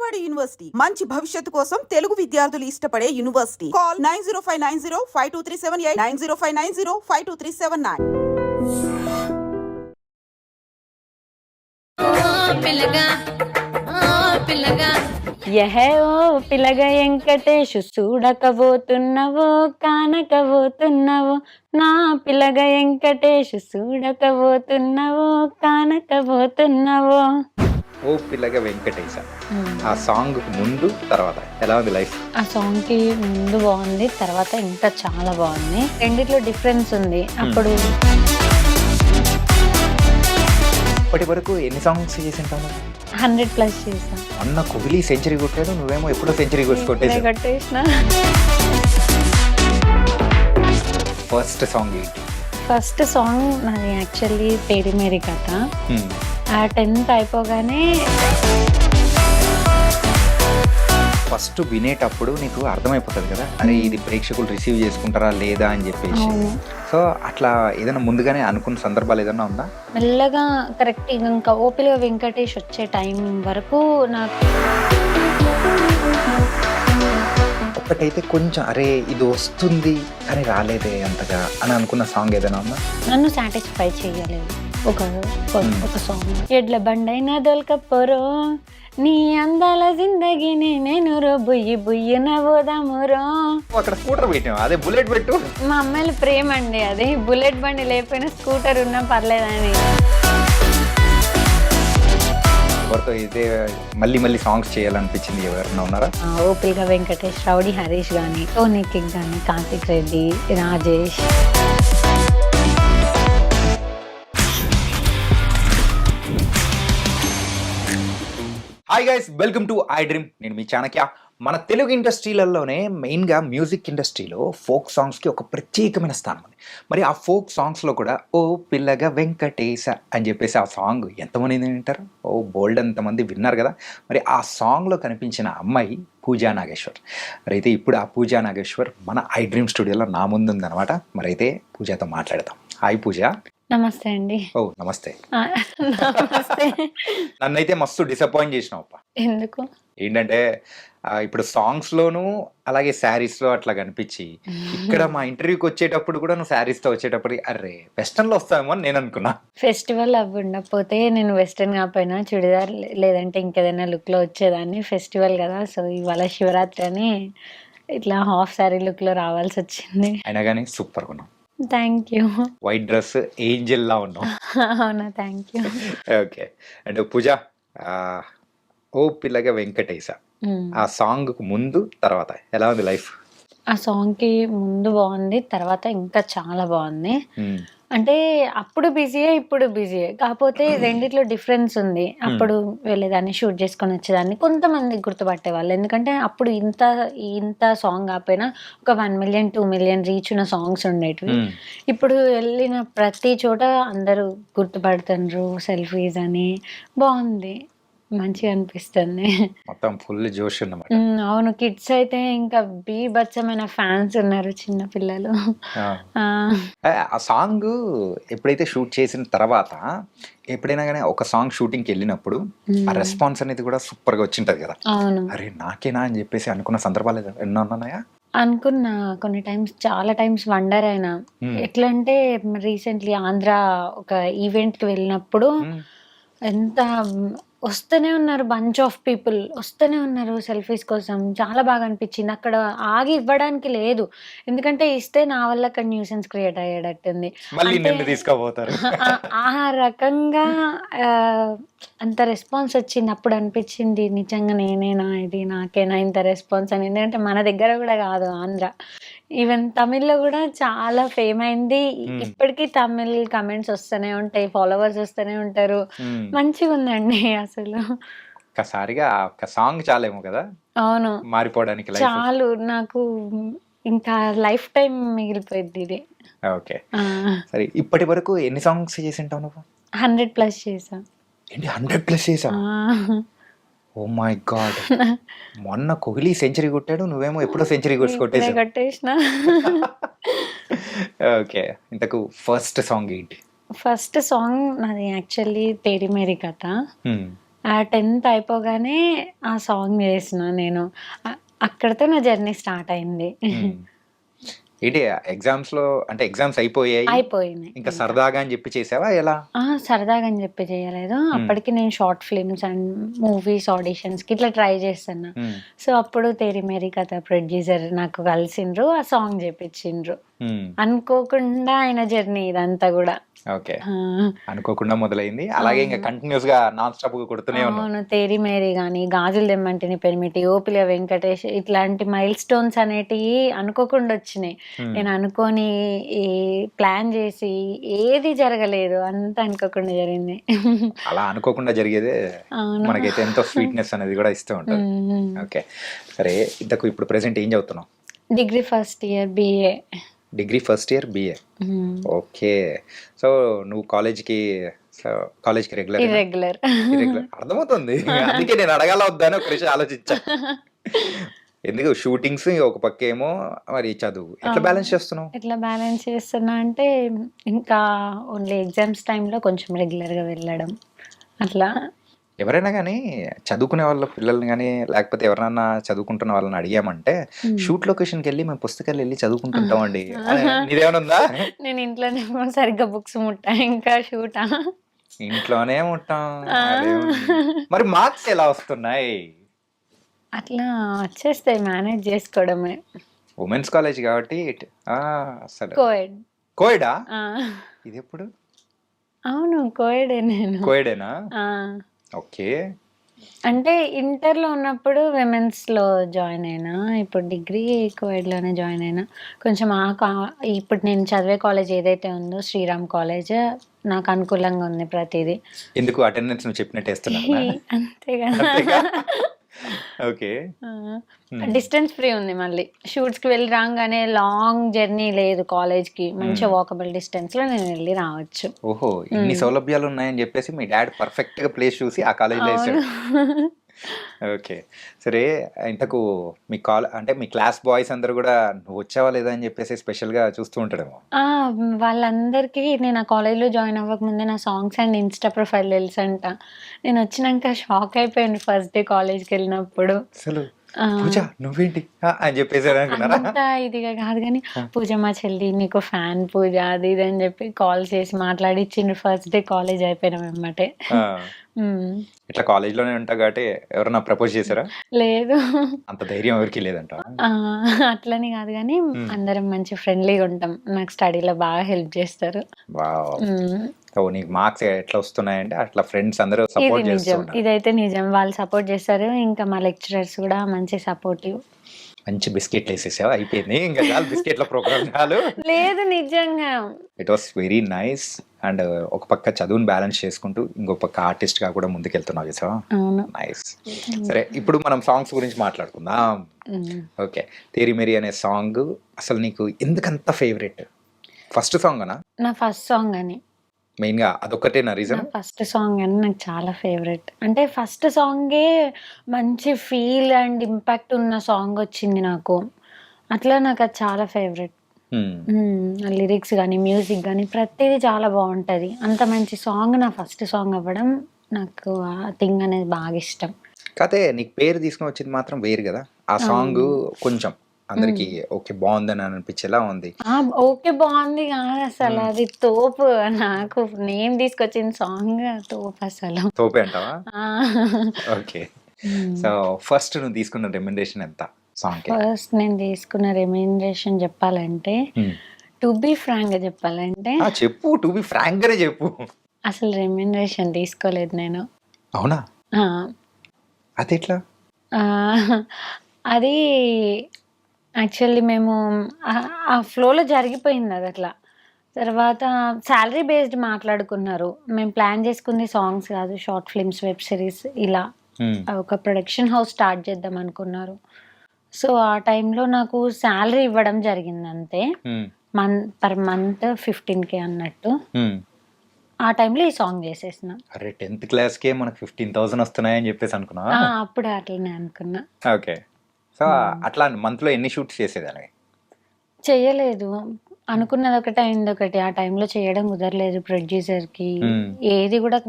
Vijayawada university మంచి భవిష్యత్తు కోసం తెలుగు విద్యార్థులు ఇష్టపడే యూనివర్సిటీ. కాల్ 9059052378 9059052379. ఓ పిల్లగ వెంకటేషు చూడకబోతున్నవో కానకబోతున్నవో నా పిల్లగ వెంకటేషు చూడకబోతున్నవో కానకబోతున్నవో. ఓ పిల్లగా వెంకటేశ ఆ సాంగ్ ముందు తర్వాత ఎలా ఉంది లైఫ్? ఆ సాంగ్ కి ముందు బాగుంది, తర్వాత ఇంకా చాలా బాగుంది. రెండిట్లో డిఫరెన్స్ ఉంది. అప్పుడు ఇప్పటి వరకు ఎన్ని సాంగ్స్ చేసి ఉంటాను? 100+ చేసా. అన్న కోహ్లీ సెంచరీ కొట్టాడు, నువ్వేమో ఎప్పుడో సెంచరీ కొట్టేసిన. ఫస్ట్ సాంగ్ ఏంటి? ఫస్ట్ సాంగ్ నాది యాక్చువల్లీ తేరి మేరీ కథ. ఆ 10th అయిపోగానే ఫస్ట్ వినేటప్పుడు నీకు అర్థమైపోతుంది కదా, అరే ఇది ప్రేక్షకులు రిసీవ్ చేసుకుంటారా లేదా అని చెప్పేసి. సో అట్లా ఏదైనా ముందుగానే అనుకున్న సందర్భాలు ఏదైనా ఉందా? మెల్లగా కరెక్ట్ ఇంకా ఓపిల్గా వెంకటేష్ వచ్చే టైం వరకు నాకు ఒకటైతే కొంచెం అరే ఇది వస్తుంది కానీ రాలేదే అంతగా అని అనుకున్న సాంగ్ ఏదైనా ఉందా? నన్ను సాటిస్ఫై చేయలేదు ఒక సాంగ్. ఎడ్ల బండైనా దొలకపోరో నీ అందాల జిందగీని నేను రో బుయ్యి బుయ్యిన పోదామురో. అక్కడ స్కూటర్ పెట్టాం, అదే బుల్లెట్ పెట్టు. మా అమ్మాయిల ప్రేమ అండి అది. బుల్లెట్ బండి లేకపోయినా స్కూటర్ ఉన్నా పర్లేదని. ఎవరితో అయితే మళ్ళీ మళ్ళీ సాంగ్స్ చేయాలనిపించింది ఎవరైనా ఉన్నారా? ఓపిల్గా వెంకటేష్, రౌడీ హరీష్ కానీ, టోనీ కింగ్ కానీ, Karthik Reddy, Rajesh. Hi guys, welcome to I dream. నేను మీ చాణక్య. మన తెలుగు ఇండస్ట్రీలలోనే మెయిన్గా మ్యూజిక్ ఇండస్ట్రీలో ఫోక్ సాంగ్స్కి ఒక ప్రత్యేకమైన స్థానం ఉంది. మరి ఆ ఫోక్ సాంగ్స్లో కూడా ఓ పిల్లగా వెంకటేశ అని చెప్పేసి ఆ సాంగ్ ఎంతమంది వింటారు? ఓ బోల్డ్ అంతమంది విన్నారు కదా. మరి ఆ సాంగ్లో కనిపించిన అమ్మాయి పూజా నాగేశ్వర్. మరి అయితే ఇప్పుడు ఆ పూజా నాగేశ్వర్ మన ఐ డ్రీమ్ స్టూడియోలో నా ముందు ఉందన్నమాట. మరి అయితే పూజాతో మాట్లాడదాం. హాయ్ పూజ. నమస్తే అండి. ఓ నమస్తే. నమస్తే. నన్నైతే మస్తు డిసప్పాయింట్ చేసినావు అప్ప. ఎందుకు? ఏంటంటే ఇప్పుడు సాంగ్స్లోను అలాగే శారీస్లో అట్లా కనిపించి ఇక్కడ మా ఇంటర్వ్యూకి వచ్చేటప్పుడు కూడా నువ్వు శారీస్తో వచ్చేటప్పుడు అరే వెస్టర్న్లో వస్తావేమో అని నేను అనుకున్నా. ఫెస్టివల్ అవి ఉండకపోతే నేను వెస్టర్న్ కాకపోయినా చుడిదార్ లేదంటే ఇంకేదైనా లుక్లో వచ్చేదాన్ని. ఫెస్టివల్ కదా, సో ఇవాళ శివరాత్రి అని ఇట్లా హాఫ్ శారీ లుక్లో రావాల్సి వచ్చింది. అయినా కానీ సూపర్గా ఉన్నావు. Thank you. White dress Angela ఉన్నావు. అవునా, థ్యాంక్ యూ. ఓకే. అండ్ పూజ, ఓ పిల్లగా వెంకటేశ ఆ సాంగ్ ముందు తర్వాత ఎలా ఉంది లైఫ్? ఆ సాంగ్కి ముందు బాగుంది, తర్వాత ఇంకా చాలా బాగుంది. అంటే అప్పుడు బిజీయే, ఇప్పుడు బిజీయే, కాకపోతే రెండిట్లో డిఫరెన్స్ ఉంది. అప్పుడు వెళ్ళేదాన్ని, షూట్ చేసుకొని వచ్చేదాన్ని, కొంతమంది గుర్తుపట్టేవాళ్ళు. ఎందుకంటే అప్పుడు ఇంత సాంగ్ కాకపోయినా ఒక 1 million 2 million రీచ్ ఉన్న సాంగ్స్ ఉండేటివి. ఇప్పుడు వెళ్ళిన ప్రతి చోట అందరూ గుర్తుపడుతున్నారు, సెల్ఫీస్ అని. బాగుంది, మంచిగా అనిపిస్తుంది. మొత్తం ఫుల్ జోష్ అన్నమాట. అవును, కిడ్స్ అయితే ఇంకా బీభత్సమైన ఫ్యాన్స్ ఉన్నారు, చిన్న పిల్లలు. ఆ సాంగ్ ఎప్పుడైతే షూట్ చేసిన తర్వాత ఎప్పుడైనా కానీ ఒక సాంగ్ షూటింగ్కి వెళ్ళినప్పుడు ఆ రెస్పాన్స్ అనేది కూడా సూపర్గా వచ్చింటది కదా. అవును, అరే నాకేనా అని చెప్పేసి అనుకున్న సందర్భాలు ఎన్నో ఉన్నాయా? అనుకున్నా. కొన్ని టైమ్స్, చాలా టైమ్స్ వండర్ అయినా. ఎట్లా అంటే రీసెంట్లీ ఆంధ్ర ఒక ఈవెంట్కి వెళ్ళినప్పుడు ఎంత వస్తూనే ఉన్నారు, బంచ్ ఆఫ్ పీపుల్ వస్తూనే ఉన్నారు సెల్ఫీస్ కోసం. చాలా బాగా అనిపించింది. అక్కడ ఆగి ఇవ్వడానికి లేదు, ఎందుకంటే ఇస్తే నా వల్ల అక్కడ న్యూసెన్స్ క్రియేట్ అయ్యేటట్టుంది. తీసుకోపోతారు ఆ రకంగా అంత రెస్పాన్స్ వచ్చింది. అప్పుడు అనిపించింది నిజంగా నేనేనా ఇది, నాకేనా ఇంత రెస్పాన్స్ అని. ఎందుకంటే మన దగ్గర కూడా కాదు, ఆంధ్ర, ఈవెన్ తమిళ్లో కూడా చాలా ఫేమ్ అయింది. ఇప్పటికీ తమిళ్ కమెంట్స్ వస్తూనే ఉంటాయి, ఫాలోవర్స్ వస్తూనే ఉంటారు. మంచిగా ఉందండి అసలు. ఒక్కసారిగా ఒక సాంగ్ చాలేమో కదా అవును, మారిపోవడానికి. చాలు, నాకు ఇంకా లైఫ్ టైం మిగిలిపోయింది ఇది. ఓకే, సరే. ఇప్పటి వరకు ఎన్ని సాంగ్స్ చేసి ఉంటావు నువ్వు? 100+ చేసా. ఏంటి 100+ చేసా? Oh my god. మొన్న కోహ్లీ సెంచరీ కొట్టాడు, నువ్వేమో ఎప్పుడో సెంచరీ కొట్టేసిన. ఓకే, ఇంతకు ఫస్ట్ సాంగ్ ఏంటి? ఫస్ట్ సాంగ్ నాది యాక్చువల్లీ తేరి మేరీ కథ. ఆ 10th అయిపోగానే ఆ సాంగ్ చేసిన నేను. అక్కడితో నా జర్నీ స్టార్ట్ అయింది. ఏంటి ఎగ్జామ్స్ లో అంటే ఎగ్జామ్స్ అయిపోయాయి అయిపోయింది ఇంకా ఇంకా. సరదాగా అని చెప్పి చేసావా ఎలా? సరదాగా అని చెప్పి చేయలేదు. అప్పటికి నేను షార్ట్ ఫిల్మ్స్ అండ్ మూవీస్ ఆడిషన్స్‌కి ఇట్లా ట్రై చేస్తున్నా. మ్మ్. సో, అప్పుడు 'తేరీ మేరీ కథ' ప్రొడ్యూసర్ నాకు కలిసిండ్రు. ఆ సాంగ్ చేపించిండ్రు. మ్మ్. అనుకోకుండా ఆయన జర్నీ ఇదంతా కూడా. ఓకే. ఆ! అనుకోకుండా మొదలైంది అలాగే ఇంకా కంటిన్యూస్ గా నాన్ స్టాప్ గా కొడుతూనే ఉన్నావు. అవును. 'తేరీ మేరీ' గాని, 'గాజులు దెమ్మంటిని పెనిమిటి', 'ఓపిల వెంకటేష్' ఇట్లాంటి మైల్ స్టోన్స్ అనేటియి అనుకోకుండా వచ్చినాయి. నేను అనుకోని ఈ ప్లాన్ చేసి ఏది జరగలేదు. అంతా అనుకోకుండా జరిగింది. అలా అనుకోకుండా జరిగేదే అవును. మనకైతే ఎంతో స్వీట్నెస్ అనేది కూడా ఇస్తూ ఉంటుంది. హ్మ్. ఓకే, సరే ఇంతకు ఇప్పుడు ప్రెసెంట్ ఏం చదువుతున్నావు? Degree first year BA. Degree first year BA. Okay, so నువ్వు కాలేజ్కి రెగ్యులర్ ఇర్రెగ్యులర్. అర్థమవుతుంది. అందుకే నేను అడగాల వద్దా అని ఒక విషయం ఆలోచించా. ఎందుకు షూటింగ్స్ ఒక పక్క ఏమో మరి చదువు ఎట్లా బ్యాలెన్స్ చేస్తున్నావు? ఎట్లా బ్యాలెన్స్ చేస్తున్నా అంటే ఇంకా ఓన్లీ ఎగ్జామ్స్ టైంలో కొంచెం రెగ్యులర్గా వెళ్ళడం అట్లా. ఎవరైనా కానీ చదువుకునే వాళ్ళ పిల్లల్ని కానీ లేకపోతే ఎవరైనా చదువుకుంటున్న వాళ్ళని అడిగామంటే షూట్ లొకేషన్కి వెళ్ళి మేము పుస్తకాలు వెళ్ళి చదువుకుంటుంటామండి. నీదేమైనా ఉందా? నేను ఇంట్లోనే సరిగ్గా బుక్స్ ముట్టా ఇంకా షూటా. ఇంట్లోనే ఉంటాం. మరి మార్క్స్ ఎలా వస్తున్నాయి? అట్లా వచ్చేస్తాయి, మేనేజ్ చేసుకోవడమే. ఉమెన్స్ కాలేజ్ కాబట్టి అసలు కోఎడ్. కోయిడా? ఇది ఎప్పుడు? అవును, కోఎడే నేను. కోయిడేనా? ఆ. ఓకే. అంటే ఇంటర్లో ఉన్నప్పుడు విమెన్స్లో జాయిన్ అయినా, ఇప్పుడు డిగ్రీ కోఎడ్లోనే జాయిన్ అయినా. కొంచెం ఇప్పుడు నేను చదివే కాలేజ్ ఏదైతే ఉందో శ్రీరామ్ కాలేజ్ నాకు అనుకూలంగా ఉంది ప్రతిదీ. ఎందుకు అటెండెన్స్ నువ్వు చెప్పినట్టు వేస్తున్నా? అంతే కదా. ఓకే. డిస్టెన్స్ ఫ్రీ ఉంది. మళ్ళీ షూట్స్కి వెళ్ళి రాగానే లాంగ్ జర్నీ లేదు కాలేజ్కి. మంచిగా వాకబుల్ డిస్టెన్స్లో నేను వెళ్ళి రావచ్చు. ఓహో, ఇన్ని సౌలభ్యాలు ఉన్నాయని చెప్పేసి మీ డాడ్ పర్ఫెక్ట్ గా ప్లేస్ చూసి ఆ కాలేజ్లో వేసాడు. ఓకే, సరే ఇంతకు మీ అంటే మీ క్లాస్ బాయ్స్ అందరూ కూడా నువ్వు వచ్చావా లేదా అని చెప్పేసి స్పెషల్ గా చూస్తూ ఉంటాడేమో. వాళ్ళందరికీ నేను ఆ కాలేజ్లో జాయిన్ అవ్వక ముందే నా సాంగ్స్ అండ్ ఇన్స్టా ప్రొఫైల్ తెలుసంట. నేను వచ్చినాక షాక్ అయిపోయాను ఫస్ట్ డే కాలేజ్కి వెళ్ళినప్పుడు. అసలు పూజ నువ్వేంటి అని చెప్పేసి అనుకున్నారా? అంత ఇదిగా కాదు కానీ, పూజ మా చెల్లి నీకు ఫ్యాన్ పూజ అది ఇది అని చెప్పి కాల్ చేసి మాట్లాడిచ్చిండ్రు ఫస్ట్ డే కాలేజ్ అయిపోయినాం వెంబటే. ఇట్లా కాలేజ్ లోనే ఉంటా కాబట్టి ఎవరన్నా ప్రపోజ్ చేశారా? లేదు, అంత ధైర్యం ఎవరికి లేదంట. అట్లని కాదు కానీ అందరం మంచి ఫ్రెండ్లీగా ఉంటాం. నాకు స్టడీలో బాగా హెల్ప్ చేస్తారు. నీకు మార్క్స్ ఎట్లా వస్తున్నాయంటే అట్లా ఫ్రెండ్స్ అందరూ ఇది సపోర్ట్ నిజం, చేస్తున్నారు. ఇదైతే నిజం. వాళ్ళు సపోర్ట్ చేస్తారు. ఇంకా మా లెక్చరర్స్ కూడా మంచి సపోర్టివ్. మంచి బిస్కెట్లు వేసేసావు, అయిపోయింది ఇంకా చాలు బిస్కెట్ల ప్రోగ్రామ్ చాలు. లేదు నిజంగా. It was very nice. And ఒక పక్క చదువుని బ్యాలెన్స్ చేసుకుంటూ ఇంకొక పక్క ఆర్టిస్ట్ గా కూడా ముందుకెళ్తున్నావు చేసావా? అవును. నైస్. సరే ఇప్పుడు మనం సాంగ్స్ గురించి మాట్లాడుకుందాం. ఓకే, తేరీ మేరీ అనే సాంగ్ అసలు నీకు ఎందుకంత ఫేవరెట్? ఫస్ట్ సాంగ్ అనా? నా ఫస్ట్ సాంగ్ అని. మెయిన్ గా అదొక్కటే నా రీజన్. ఫస్ట్ సాంగ్ అని నాకు చాలా ఫేవరెట్. అంటే ఫస్ట్ సాంగే మంచి ఫీల్ అండ్ ఇంపాక్ట్ ఉన్న సాంగ్ వచ్చింది నాకు. అట్లా నాకు అది చాలా ఫేవరెట్. లిరిక్స్ కానీ మ్యూజిక్ కానీ ప్రతిదీ చాలా బాగుంటుంది. అంత మంచి సాంగ్ నా ఫస్ట్ సాంగ్ అవ్వడం నాకు ఆ థింగ్ అనేది బాగా ఇష్టం. కాకపోతే నీకు పేరు తీసుకుని వచ్చింది మాత్రం వేరు కదా. ఆ సాంగ్ కొంచెం అందరికి ఓకే బాగుందని అనిపించేలా ఉంది. ఓకే బాగుంది కాదు అసలు, అది తోపు. నాకు నేమ్ తీసుకొచ్చిన సాంగ్ తోపు, అసలు తోపే అంటావా? ఓకే, సో ఫస్ట్ నువ్వు తీసుకున్న రెమ్యునరేషన్ ఎంత సాంగ్? ఫస్ట్ నేను తీసుకున్న రెమ్యునరేషన్ చెప్పాలంటే, టు బి ఫ్రాంక్ గా చెప్పాలంటే, చెప్పు, టు బి ఫ్రాంక్ గానే చెప్పు. అసలు రెమ్యునరేషన్ తీసుకోలేదు నేను. అవునా? అది ఎట్లా? అది యాక్చువల్లీ మేము ఆ ఫ్లోలో జరిగిపోయింది అది అట్లా. తర్వాత శాలరీ బేస్డ్ మాట్లాడుకున్నారు. మేము ప్లాన్ చేసుకుంది సాంగ్స్ కాదు, షార్ట్ ఫిల్మ్స్, వెబ్ సిరీస్ ఇలా ఒక ప్రొడక్షన్ హౌస్ స్టార్ట్ చేద్దాం అనుకున్నారు. సో ఆ టైంలో నాకు శాలరీ ఇవ్వడం జరిగింది అంతే, పర్ మంత్ 15K అన్నట్టు. ఆ టైంలో ఈ సాంగ్ చేసేసిన. అరే 10th క్లాస్కే మనకు 15,000 వస్తున్నాయని చెప్పేసి అనుకున్నా. అప్పుడు అట్లనే అనుకున్నా. ఓకే, సో అట్లా మంత్లో ఎన్ని షూట్స్ చేసేదాన్ని? చెయ్యలేదు. అనుకున్నది ఒకటి అయింది ఒకటి. ఆ టైంలో చేయడం కుదరలేదు ప్రొడ్యూసర్‌కి. ఏది కూడా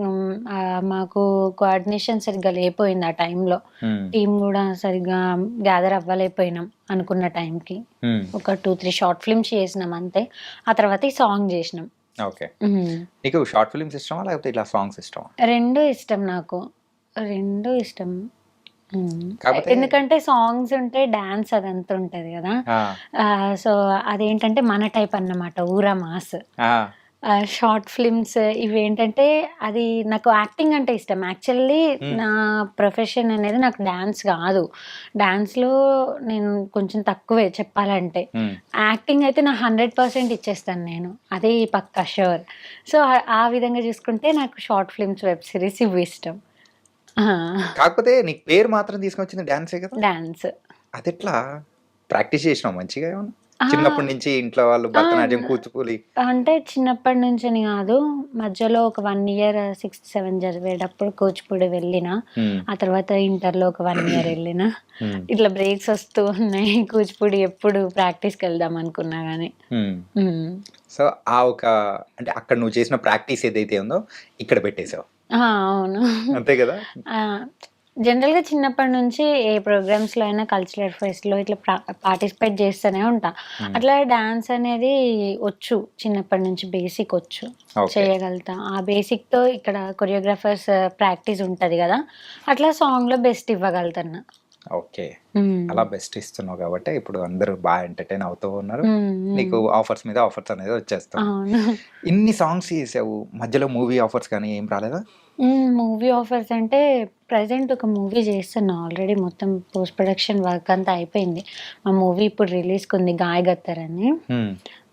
మాకు కోఆర్డినేషన్ సరిగ్గా లేకపోయింది ఆ టైంలో. టీమ్ కూడా సరిగ్గా గ్యాదర్ అవ్వలేకపోయినాం అనుకున్న టైంకి. ఒక 2, 3 షార్ట్ ఫిల్మ్స్ చేసినాం అంతే. ఆ తర్వాత ఈ సాంగ్ చేసినాం. ఓకే. నీకు షార్ట్ ఫిల్మ్స్ ఇష్టమా లేకపోతే ఇట్లా సాంగ్స్ ఇష్టమా? 2 ఇష్టం నాకు. 2 ఇష్టం. కాకపోతే ఎందుకంటే సాంగ్స్ ఉంటే డాన్స్ అదంతా ఉంటది కదా. సో అదేంటంటే మన టైప్ అన్నమాట, ఊరా మాస్. షార్ట్ ఫిల్మ్స్ ఇవేంటంటే అది నాకు యాక్టింగ్ అంటే ఇష్టం. యాక్చువల్లీ నా ప్రొఫెషన్ అనేది నాకు డాన్స్ కాదు. డాన్స్లో నేను కొంచెం తక్కువే చెప్పాలంటే. యాక్టింగ్ అయితే నా 100% ఇచ్చేస్తాను నేను, అదే పక్కా షూర్. సో ఆ విధంగా చూసుకుంటే నాకు షార్ట్ ఫిల్మ్స్, వెబ్ సిరీస్ ఇవి ఇష్టం. కాకపోతే నీకు పేరు మాత్రం తీసుకొచ్చింది డాన్సే కదా. డాన్స్ అది ఎట్లా ప్రాక్టీస్ చేసినావు మంచిగా ఏమన్నా? చిన్నప్పటి నుంచి ఇంట్లో వాళ్ళు భరతనాట్యం, కూచిపూడి అంటే చిన్నప్పటి నుంచి కాదు, మధ్యలో ఒక 1 ఇయర్ 6th, 7th చదివేటప్పుడు కూచిపూడి వెళ్ళిన. ఆ తర్వాత ఇంటర్లో ఒక 1 ఇయర్ వెళ్ళిన. ఇట్లా బ్రేక్స్ వస్తూ ఉన్నాయి. కూచిపూడి ఎప్పుడు ప్రాక్టీస్కి వెళ్దాం అనుకున్నా కానీ. సో ఆ ఒక అంటే అక్కడ నువ్వు చేసిన ప్రాక్టీస్ ఏదైతే ఉందో ఇక్కడ పెట్టేసావు. అవును, అంతే కదా. జనరల్గా చిన్నప్పటి నుంచి ఏ ప్రోగ్రామ్స్లో అయినా, కల్చరల్ ఫెస్ట్లో ఇట్లా పార్టిసిపేట్ చేస్తూనే ఉంటా. అట్లా డాన్స్ అనేది వచ్చు చిన్నప్పటి నుంచి, బేసిక్ వచ్చు, చేయగలుగుతా. ఆ బేసిక్తో ఇక్కడ కొరియోగ్రాఫర్స్ ప్రాక్టీస్ ఉంటుంది కదా, అట్లా సాంగ్లో బెస్ట్ ఇవ్వగలుగుతున్నా. ఓకే, అలా బెస్ట్ ఇస్తున్నావు కాబట్టి ఇప్పుడు అందరూ బాగా ఎంటర్టైన్ అవుతూ ఉన్నారు. నీకు ఆఫర్స్ మీద ఆఫర్స్ అనేది వచ్చేస్తాయి. ఇన్ని సాంగ్స్ చేసావు, మధ్యలో మూవీ ఆఫర్స్ కానీ ఏం రాలేదా? మూవీ ఆఫర్స్ అంటే ప్రజెంట్ ఒక మూవీ చేస్తున్నా ఆల్రెడీ. మొత్తం పోస్ట్ ప్రొడక్షన్ వర్క్ అంతా అయిపోయింది. మా మూవీ ఇప్పుడు రిలీజ్కి ఉంది, గాయగత్తర్ అని.